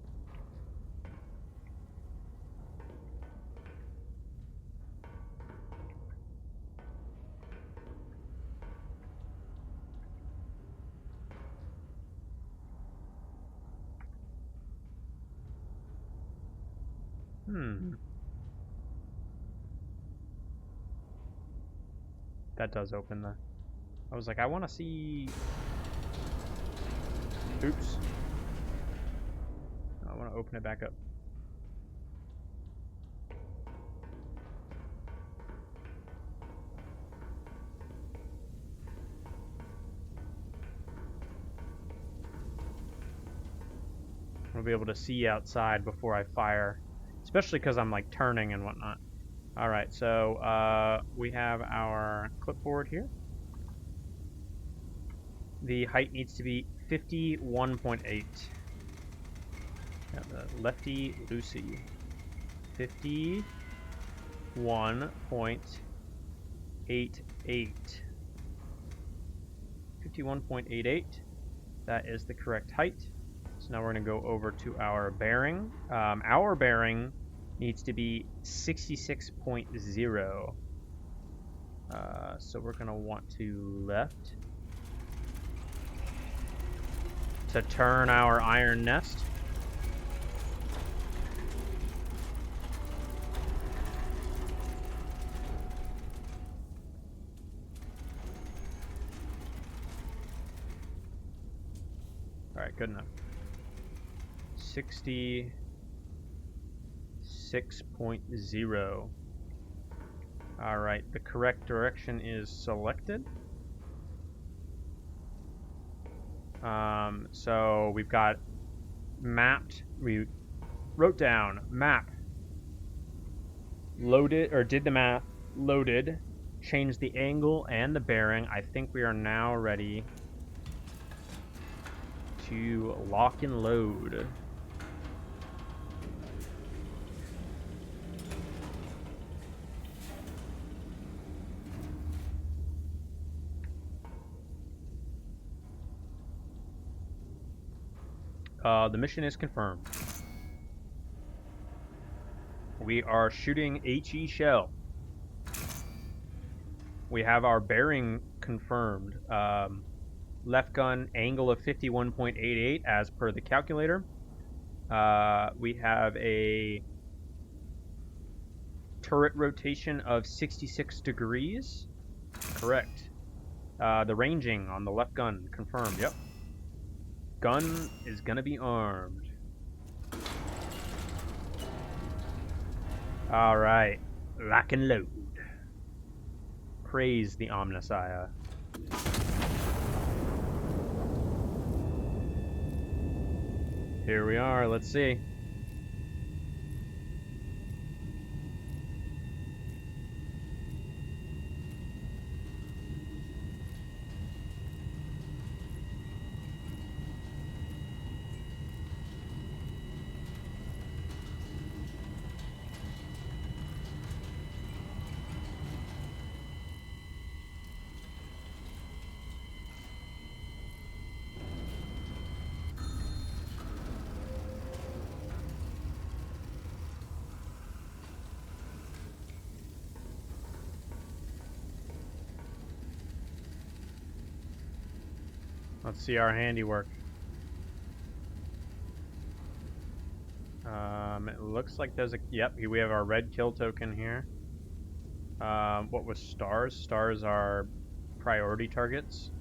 That does open the... I was like, I want to see... Oops. I want to open it back up. I'll be able to see outside before I fire. Especially because I'm like turning and whatnot. Alright, so we have our clipboard here. The height needs to be 51.8. Yeah, the lefty loosey. 51.88. 51.88. That is the correct height. So now we're going to go over to our bearing. Our bearing needs to be 66.0. So we're going to want to left to turn our iron nest. Alright, good enough. 66.0. Alright, the correct direction is selected. So we've got mapped, we wrote down map, loaded, or did the map, loaded, changed the angle and the bearing. I think we are now ready to lock and load. The mission is confirmed. We are shooting HE shell. We have our bearing confirmed. Left gun angle of 51.88 as per the calculator. We have a turret rotation of 66 degrees. Correct. The ranging on the left gun confirmed. Yep. Gun is gonna be armed. Alright. Lock and load. Praise the Omnissiah. Here we are, let's see. Let's see our handiwork. It looks like there's a... Yep, we have our red kill token here. What was stars? Stars are priority targets.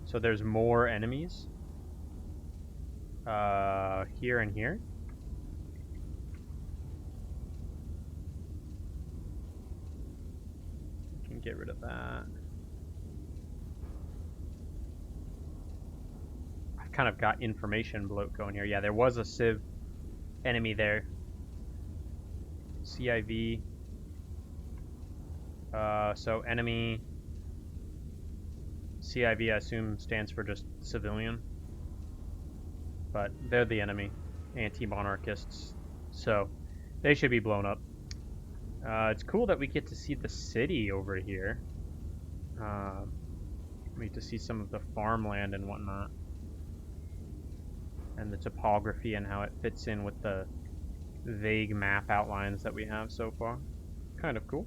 So there's more enemies. Here and here. We can get rid of that. I've kind of got information bloat going here. Yeah, there was a civ enemy there. CIV. So enemy. CIV, I assume, stands for just civilian. But they're the enemy. Anti-monarchists. So they should be blown up. It's cool that we get to see the city over here. We get to see some of the farmland and whatnot. And the topography and how it fits in with the vague map outlines that we have so far. Kind of cool.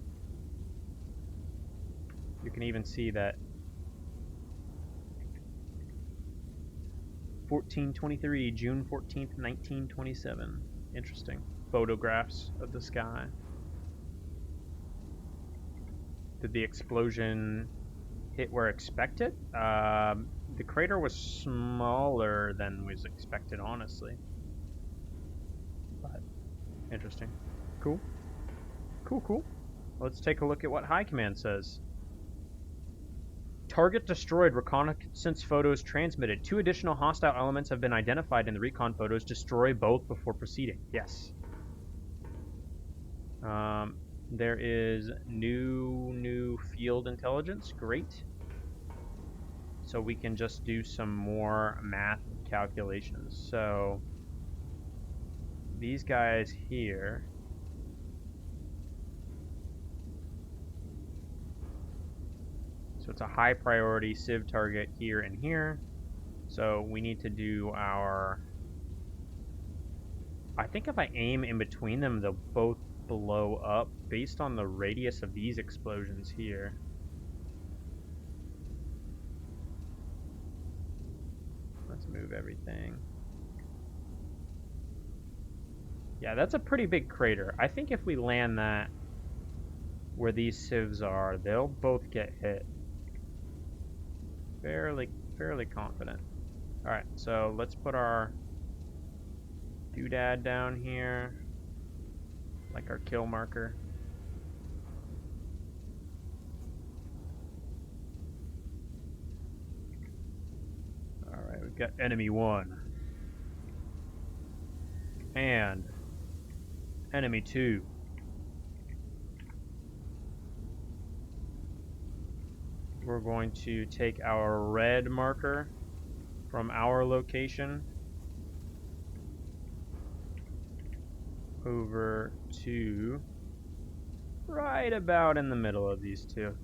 You can even see that 1423, June 14th, 1927. Interesting. Photographs of the sky. Did the explosion hit where expected? The crater was smaller than was expected, honestly. But interesting. Cool. Cool. Let's take a look at what High Command says. Target destroyed. Reconnaissance photos transmitted. 2 additional hostile elements have been identified in the recon photos. Destroy both before proceeding. Yes. There is new field intelligence. Great. So we can just do some more math calculations. So these guys here. So it's a high priority civ target here and here. So we need to do our... I think if I aim in between them, they'll both blow up based on the radius of these explosions here. Let's move everything. Yeah, that's a pretty big crater. I think if we land that where these civs are, they'll both get hit. Fairly confident. Alright, so let's put our doodad down here. Like our kill marker. Alright, we've got enemy 1. And enemy 2. We're going to take our red marker from our location over to right about in the middle of these two.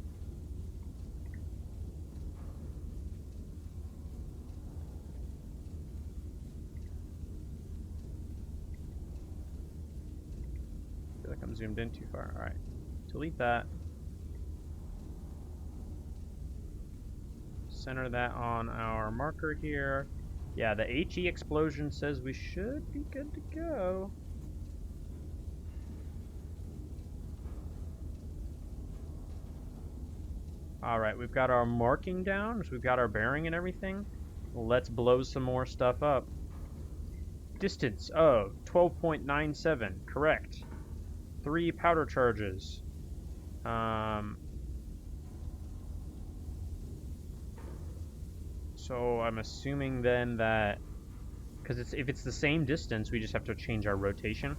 I feel like I'm zoomed in too far. Alright, delete that. Center that on our marker here. Yeah, the HE explosion says we should be good to go. Alright, we've got our marking down, so we've got our bearing and everything. Let's blow some more stuff up. Distance of 12.97, correct. 3 powder charges. So I'm assuming then that, because if it's the same distance, we just have to change our rotation.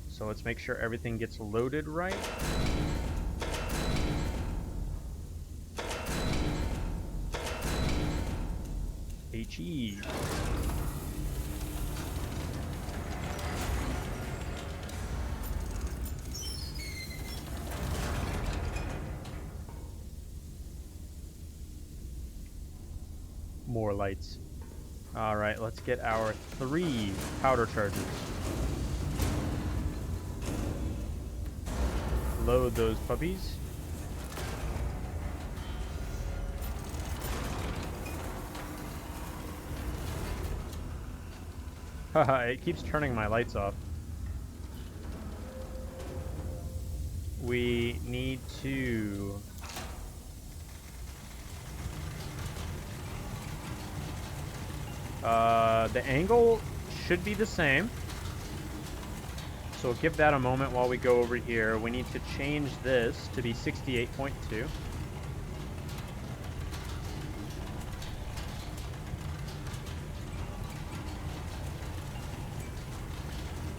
So let's make sure everything gets loaded right. HE. More lights. Alright, let's get our 3 powder charges. Load those puppies. It keeps turning my lights off. We need to... the angle should be the same. So we'll give that a moment while we go over here. We need to change this to be 68.2.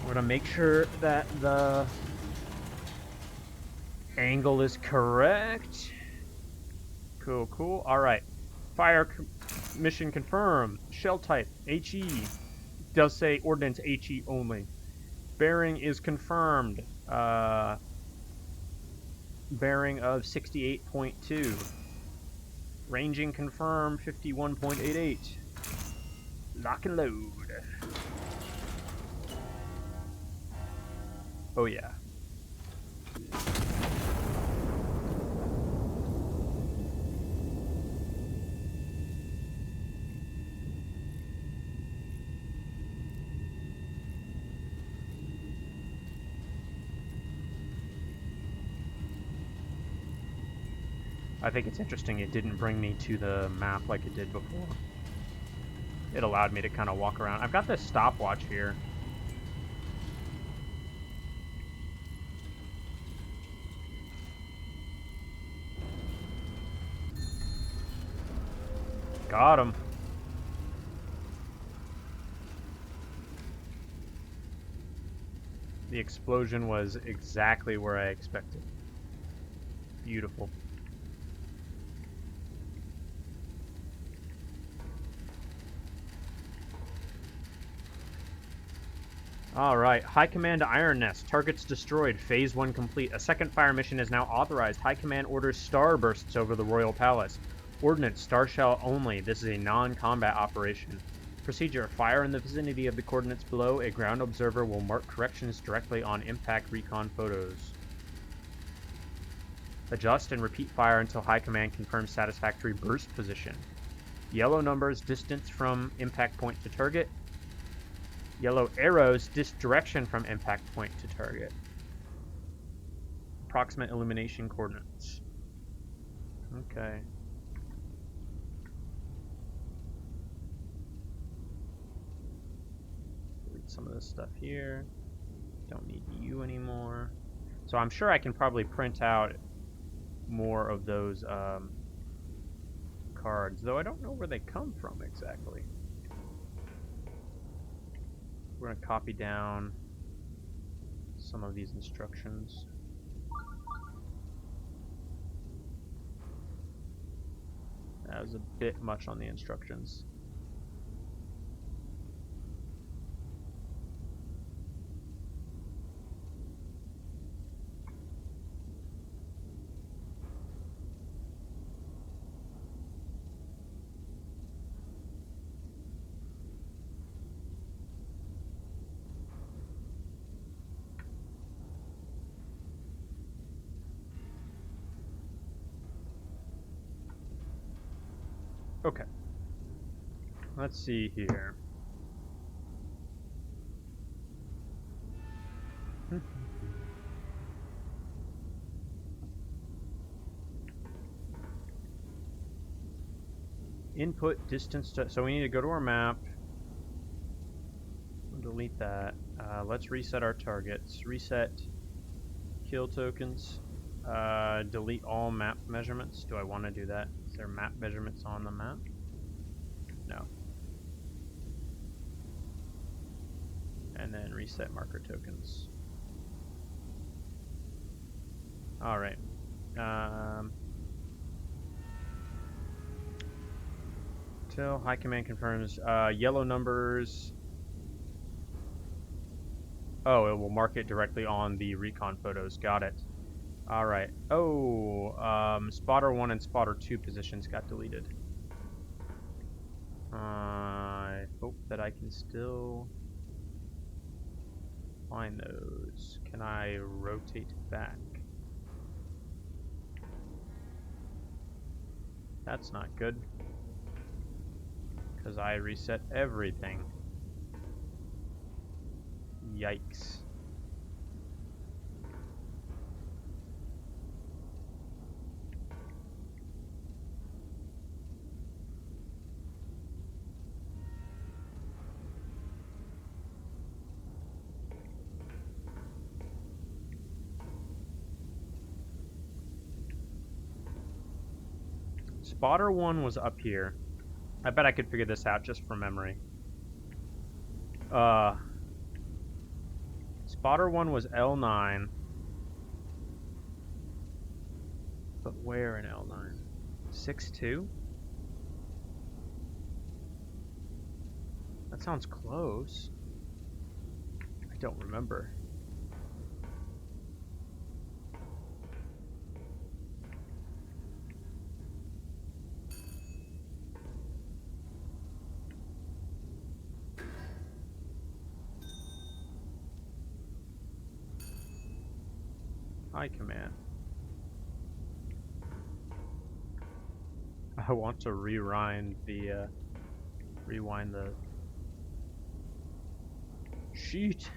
We're gonna make sure that the angle is correct. Cool, cool. All right. Fire mission confirmed. Shell type HE. Does say ordnance HE only. Bearing is confirmed. Bearing of 68.2. Ranging confirmed 51.88. Lock and load. Oh yeah. I think it's interesting it didn't bring me to the map like it did before. It allowed me to kind of walk around. I've got this stopwatch here. Got him. The explosion was exactly where I expected. Beautiful. Alright, High Command Iron Nest. Targets destroyed. Phase 1 complete. A second fire mission is now authorized. High Command orders starbursts over the Royal Palace. Ordnance, star shell only. This is a non-combat operation. Procedure, fire in the vicinity of the coordinates below. A ground observer will mark corrections directly on impact recon photos. Adjust and repeat fire until High Command confirms satisfactory burst position. Yellow numbers, distance from impact point to target. Yellow arrows, direction from impact point to target. Approximate illumination coordinates. Okay. Delete some of this stuff here. Don't need you anymore. So I'm sure I can probably print out more of those cards, though I don't know where they come from exactly. We're going to copy down some of these instructions. That was a bit much on the instructions. Okay. Let's see here. Input distance to, so we need to go to our map. Delete that. Let's reset our targets. Reset kill tokens. Delete all map measurements. Do I want to do that? Is there map measurements on the map? No. And then reset marker tokens. Alright. Till High Command confirms yellow numbers. Oh, it will mark it directly on the recon photos. Got it. Alright. Oh, spotter 1 and spotter 2 positions got deleted. I hope that I can still find those. Can I rotate back? That's not good, because I reset everything. Yikes. Spotter 1 was up here. I bet I could figure this out just from memory. Spotter 1 was L9. But where in L9? 6-2? That sounds close. I don't remember. Hi, command. I want to rewind the sheet.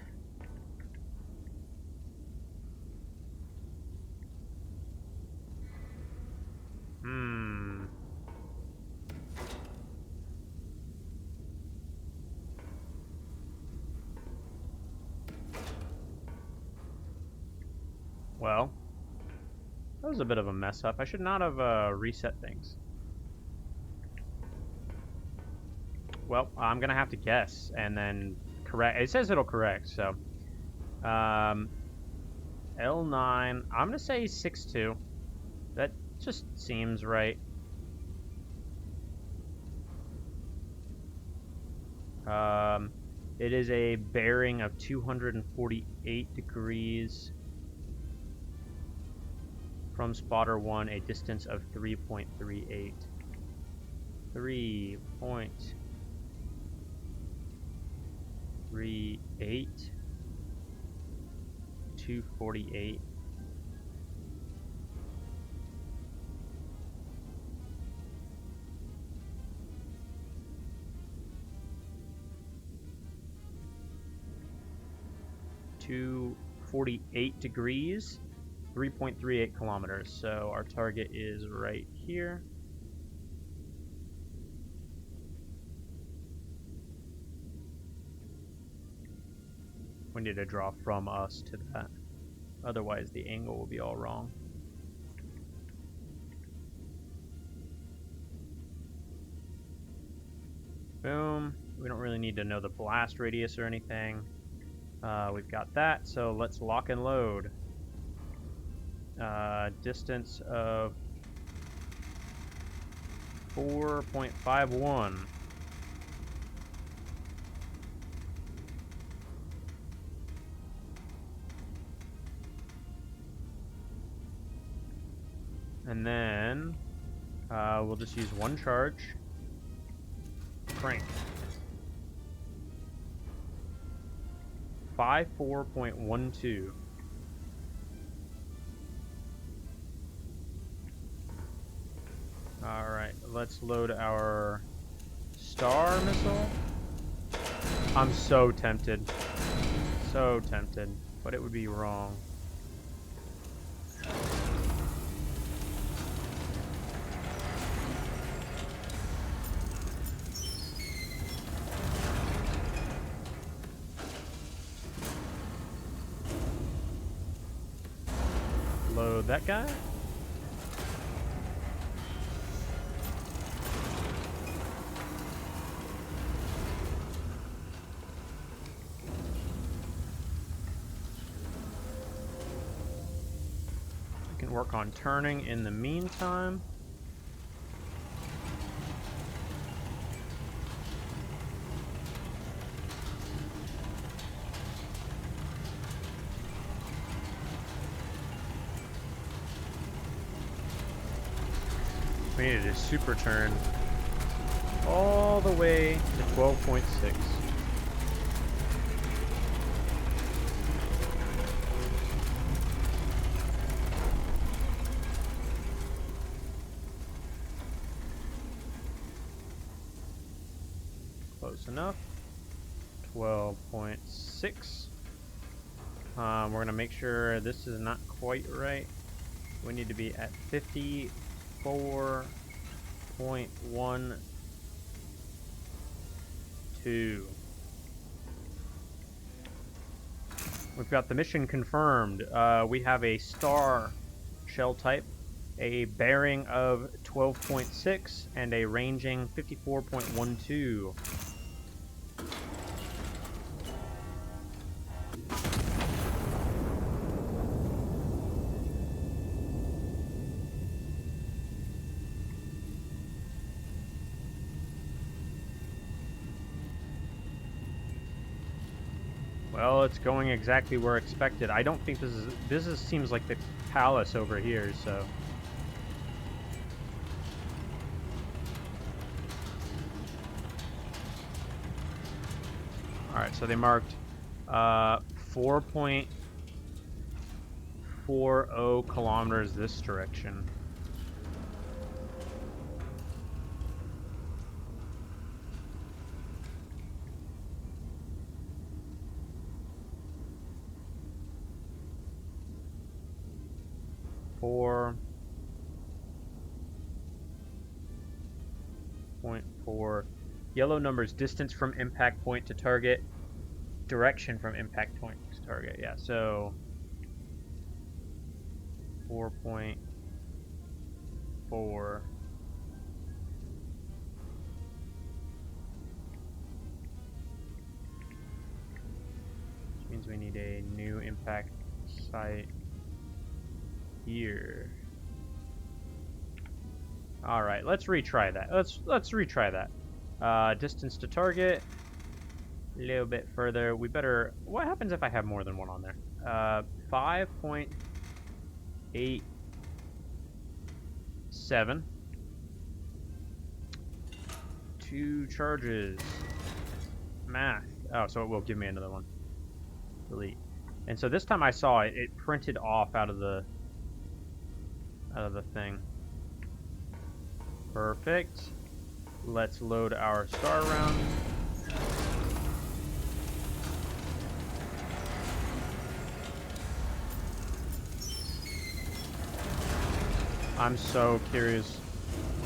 Well, that was a bit of a mess up. I should not have reset things. Well, I'm gonna have to guess and then correct. It says it'll correct, so L9. I'm gonna say 6-2. That just seems right. It is a bearing of 248 degrees from spotter 1, a distance of 3.38. 3.38. 248. To 48 degrees, 3.38 kilometers. So our target is right here. We need to draw from us to that. Otherwise the angle will be all wrong. Boom. We don't really need to know the blast radius or anything. We've got that, so let's lock and load. Distance of 4.51. And then we'll just use one charge. Crank. 54.12. Alright, let's load our star missile. I'm so tempted. So tempted, but it would be wrong. Load that guy. I can work on turning in the meantime. We needed a super turn all the way to 12.6. Close enough. 12.6. We're gonna make sure this is not quite right. We need to be at 54.12. We've got the mission confirmed. We have a star shell type, a bearing of 12.6, and a ranging 54.12. Well, it's going exactly where expected. I don't think this seems like the palace over here, so. Alright, so they marked 4.40 kilometers this direction. .4 yellow numbers, distance from impact point to target, direction from impact point to target. Yeah, so 4.4. Which means we need a new impact site here. All right, let's retry that. Let's retry that. Distance to target, a little bit further. We better. What happens if I have more than one on there? 5.87. 2 charges. Math. Oh, so it will give me another one. Delete. And so this time I saw it. It printed off out of the thing. Perfect. Let's load our star round. I'm so curious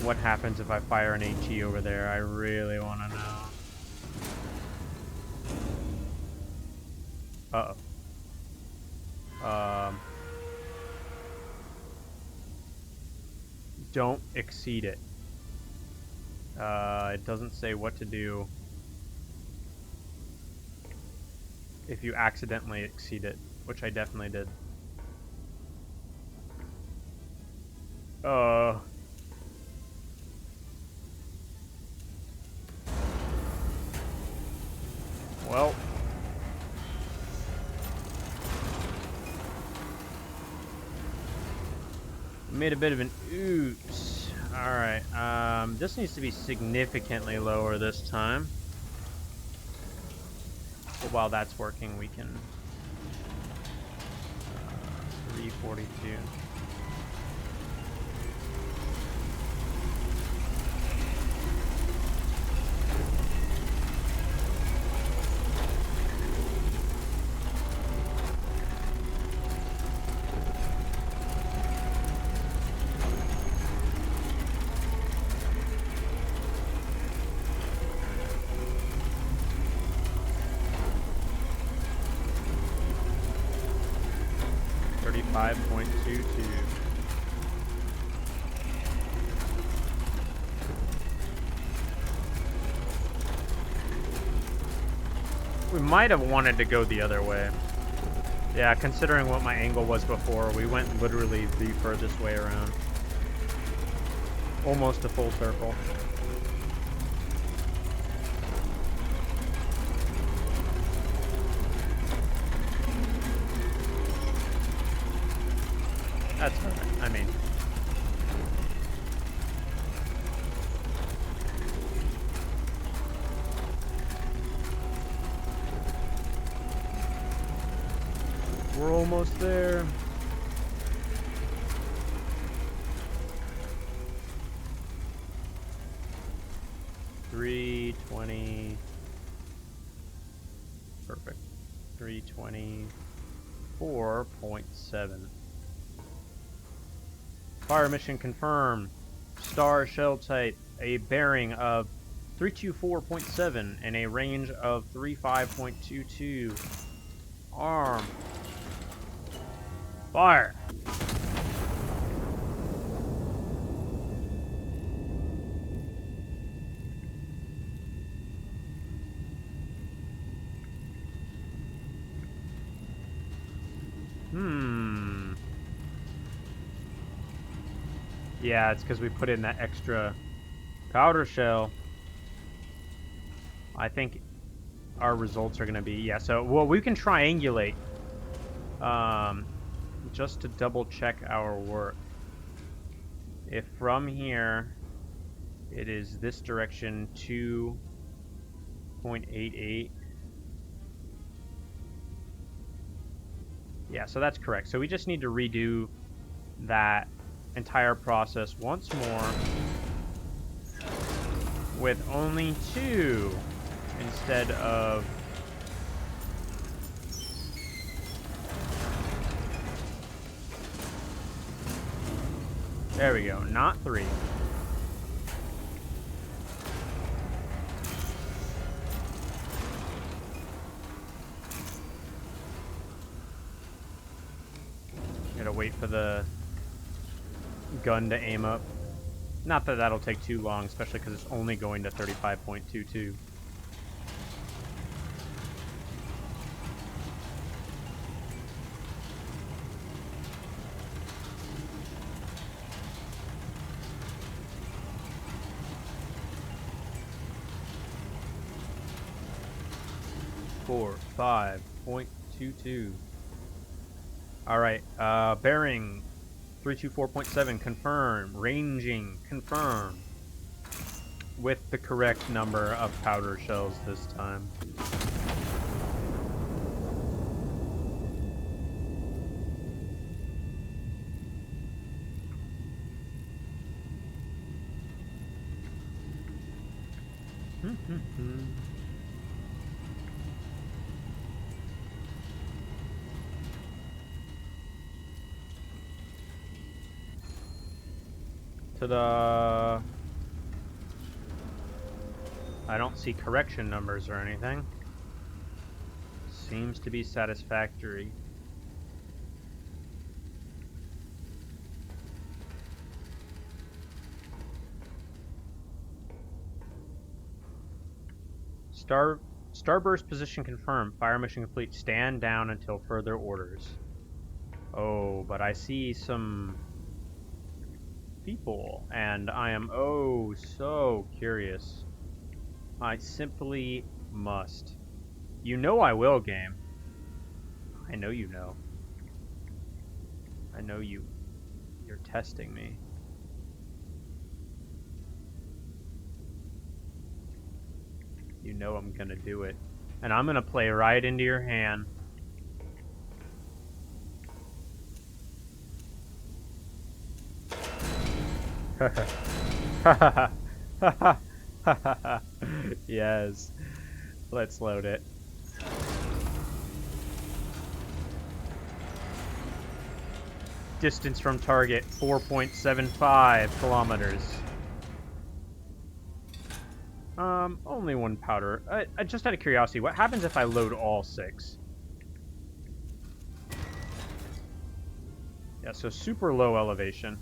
what happens if I fire an HE over there. I really want to know. Uh-oh. Don't exceed it. It doesn't say what to do if you accidentally exceed it, which I definitely did. Well. Made a bit of an oops. Alright, this needs to be significantly lower this time. But while that's working, we can... 342. We might have wanted to go the other way. Yeah, considering what my angle was before, we went literally the furthest way around. Almost a full circle. That's fine. I mean... we're almost there. $320. Perfect. $320. 324.7. Fire mission confirmed. Star shell type, a bearing of 324.7 and a range of 35.22. Arm. Fire. Yeah, it's because we put in that extra powder shell. I think our results are going to be... Yeah, so, well, we can triangulate. Just to double check our work. If from here, it is this direction, 2.88. Yeah, so that's correct. So we just need to redo that entire process once more with only 2 instead of there we go, not 3. Gotta wait for the gun to aim up. Not that that'll take too long, especially because it's only going to 35.22. Four, 5.22. Alright, bearing 324.7 confirm. Ranging confirm. With the correct number of powder shells this time. Ta-da! I don't see correction numbers or anything. Seems to be satisfactory. Starburst position confirmed. Fire mission complete. Stand down until further orders. Oh, but I see some people, and I am oh so curious. I simply must. You know I will, game. I know you know. I know you're testing me. You know I'm gonna do it. And I'm gonna play right into your hand. Yes. Let's load it. Distance from target 4.75 kilometers. Only 1 powder. Just out of curiosity, what happens if I load all 6? Yeah, so super low elevation.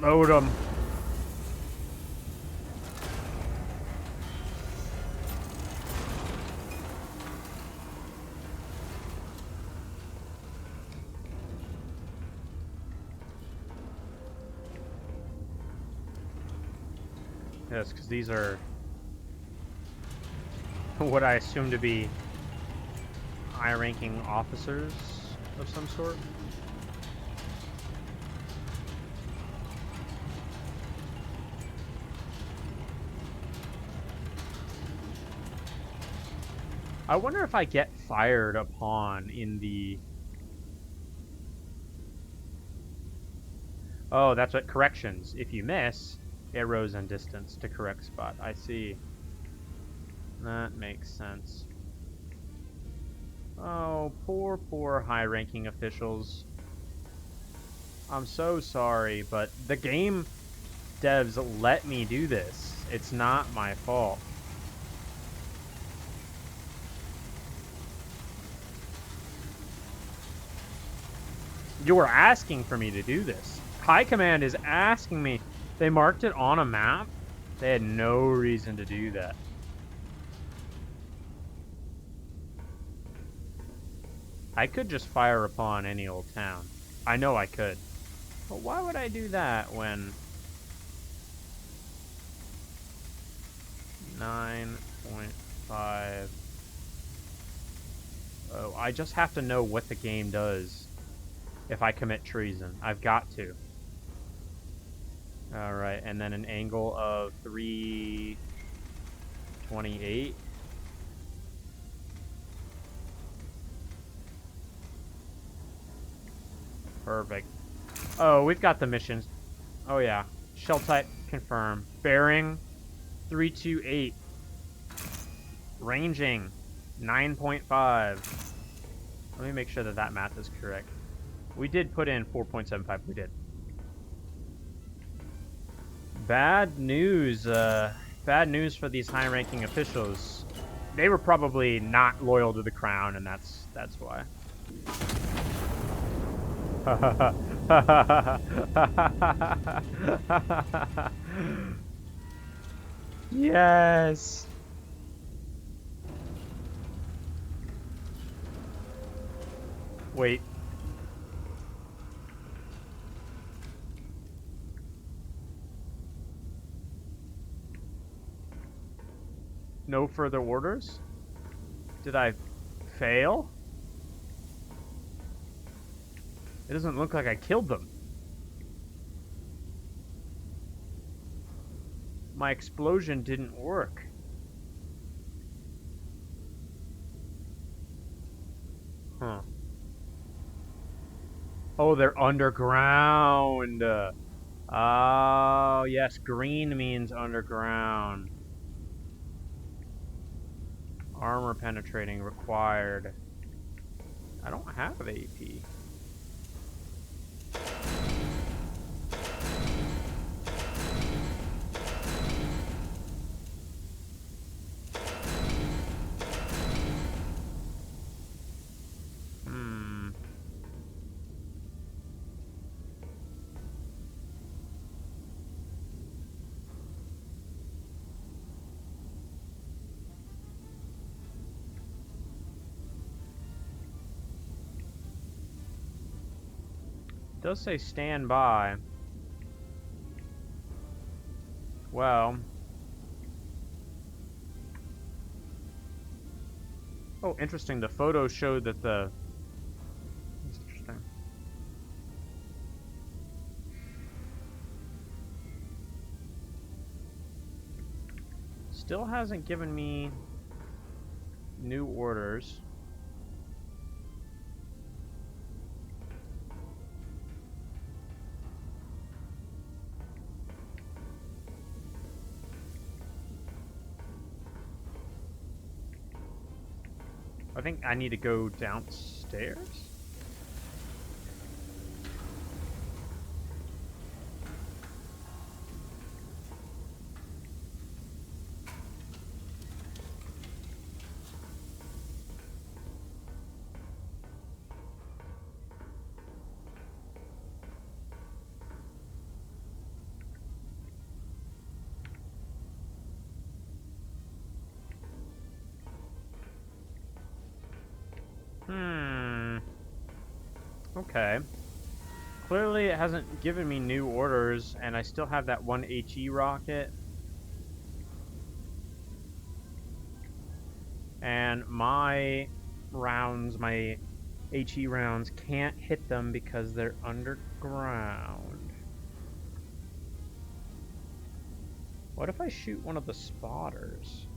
Load them. Yes, because these are what I assume to be high-ranking officers of some sort. I wonder if I get fired upon in the... Oh, that's what corrections. If you miss, arrows and distance to correct spot. I see. That makes sense. Oh, poor high-ranking officials. I'm so sorry, but the game devs let me do this. It's not my fault. You were asking for me to do this. High Command is asking me. They marked it on a map. They had no reason to do that. I could just fire upon any old town. I know I could. But why would I do that when 9.5? Oh, I just have to know what the game does if I commit treason. I've got to. Alright, and then an angle of 328. Perfect. Oh, we've got the missions. Oh yeah. Shell type confirm. Bearing 328. Ranging 9.5. Let me make sure that that math is correct. We did put in 4.75. We did. Bad news. Bad news for these high-ranking officials. They were probably not loyal to the crown, and that's why. Yes. Wait. No further orders? Did I fail? It doesn't look like I killed them. My explosion didn't work. Huh. Oh, they're underground. Oh, yes, green means underground. Armor penetrating required. I don't have AP. It does say stand by. Well. Oh, interesting. The photo showed that the... That's interesting. Still hasn't given me new orders. I think I need to go downstairs. Okay. Clearly it hasn't given me new orders, and I still have that one HE rocket. And my rounds, my HE rounds, can't hit them because they're underground. What if I shoot one of the spotters?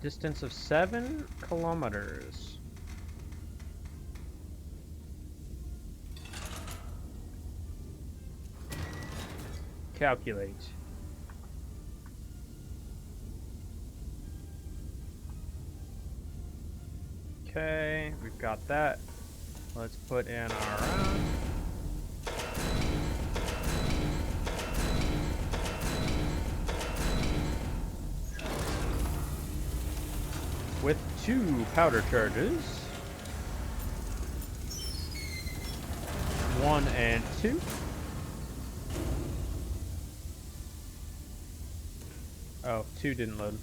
Distance of 7 kilometers. Calculate. Okay, we've got that. Let's put in our round. With 2 powder charges. 1 and 2. Oh, 2 didn't load.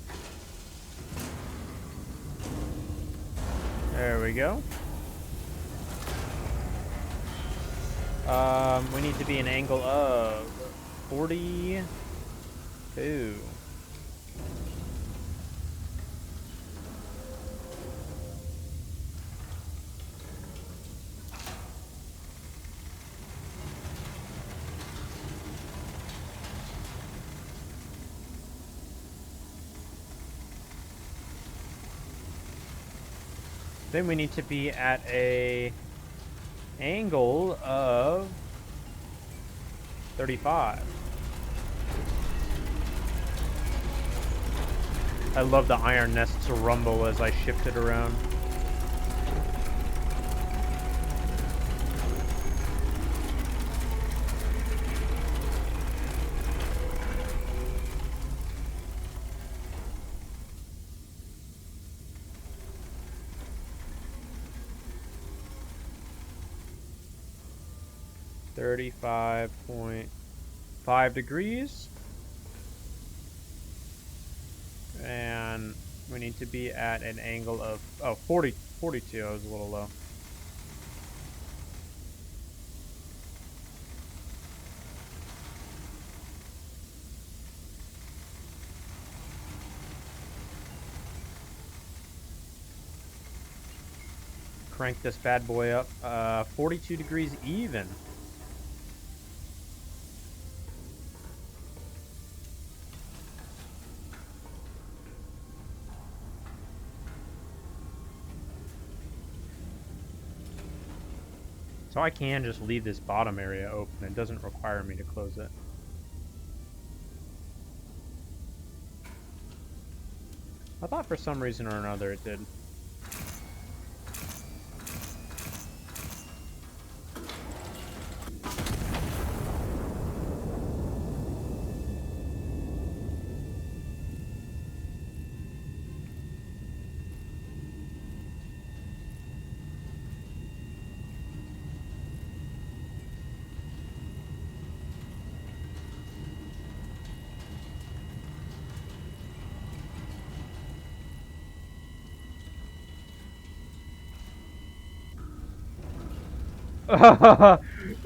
There we go. We need to be an angle of 42. Then we need to be at a angle of 35. I love the iron nests rumble as I shift it around. .5 degrees. And we need to be at an angle of 42. I was a little low. Crank this bad boy up. 42 degrees even. So I can just leave this bottom area open. It doesn't require me to close it. I thought for some reason or another it did.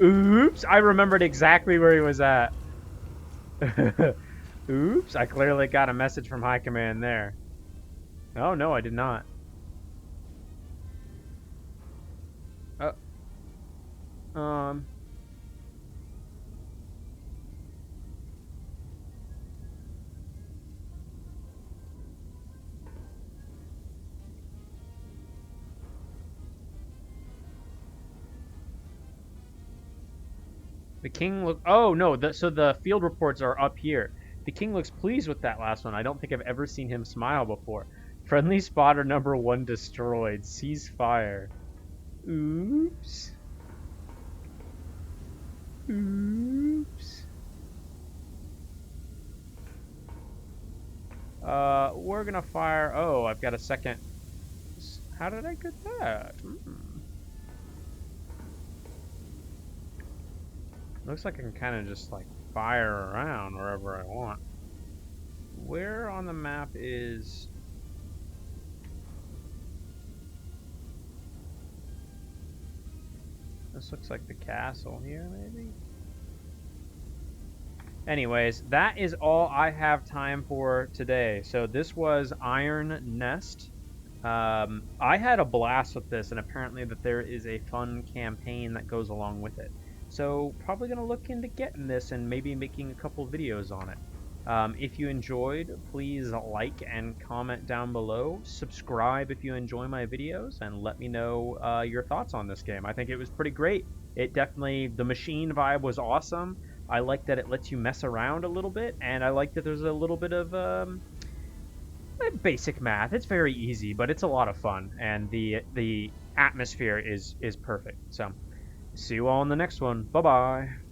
Oops, I remembered exactly where he was at. Oops, I clearly got a message from High Command there. Oh, no, I did not. The king look. Oh no! So the field reports are up here. The king looks pleased with that last one. I don't think I've ever seen him smile before. Friendly spotter number 1 destroyed. Cease fire. Oops. Oops. We're gonna fire. Oh, I've got a second. How did I get that? Looks like I can kind of just like fire around wherever I want. Where on the map is... This looks like the castle here, maybe? Anyways, that is all I have time for today. So this was Iron Nest. I had a blast with this, and apparently that there is a fun campaign that goes along with it. So probably going to look into getting this and maybe making a couple videos on it. If you enjoyed, please like and comment down below. Subscribe if you enjoy my videos, and let me know your thoughts on this game. I think it was pretty great. It definitely, the machine vibe was awesome. I like that it lets you mess around a little bit, and I like that there's a little bit of basic math. It's very easy, but it's a lot of fun, and the atmosphere is perfect. So, see you all in the next one. Bye bye.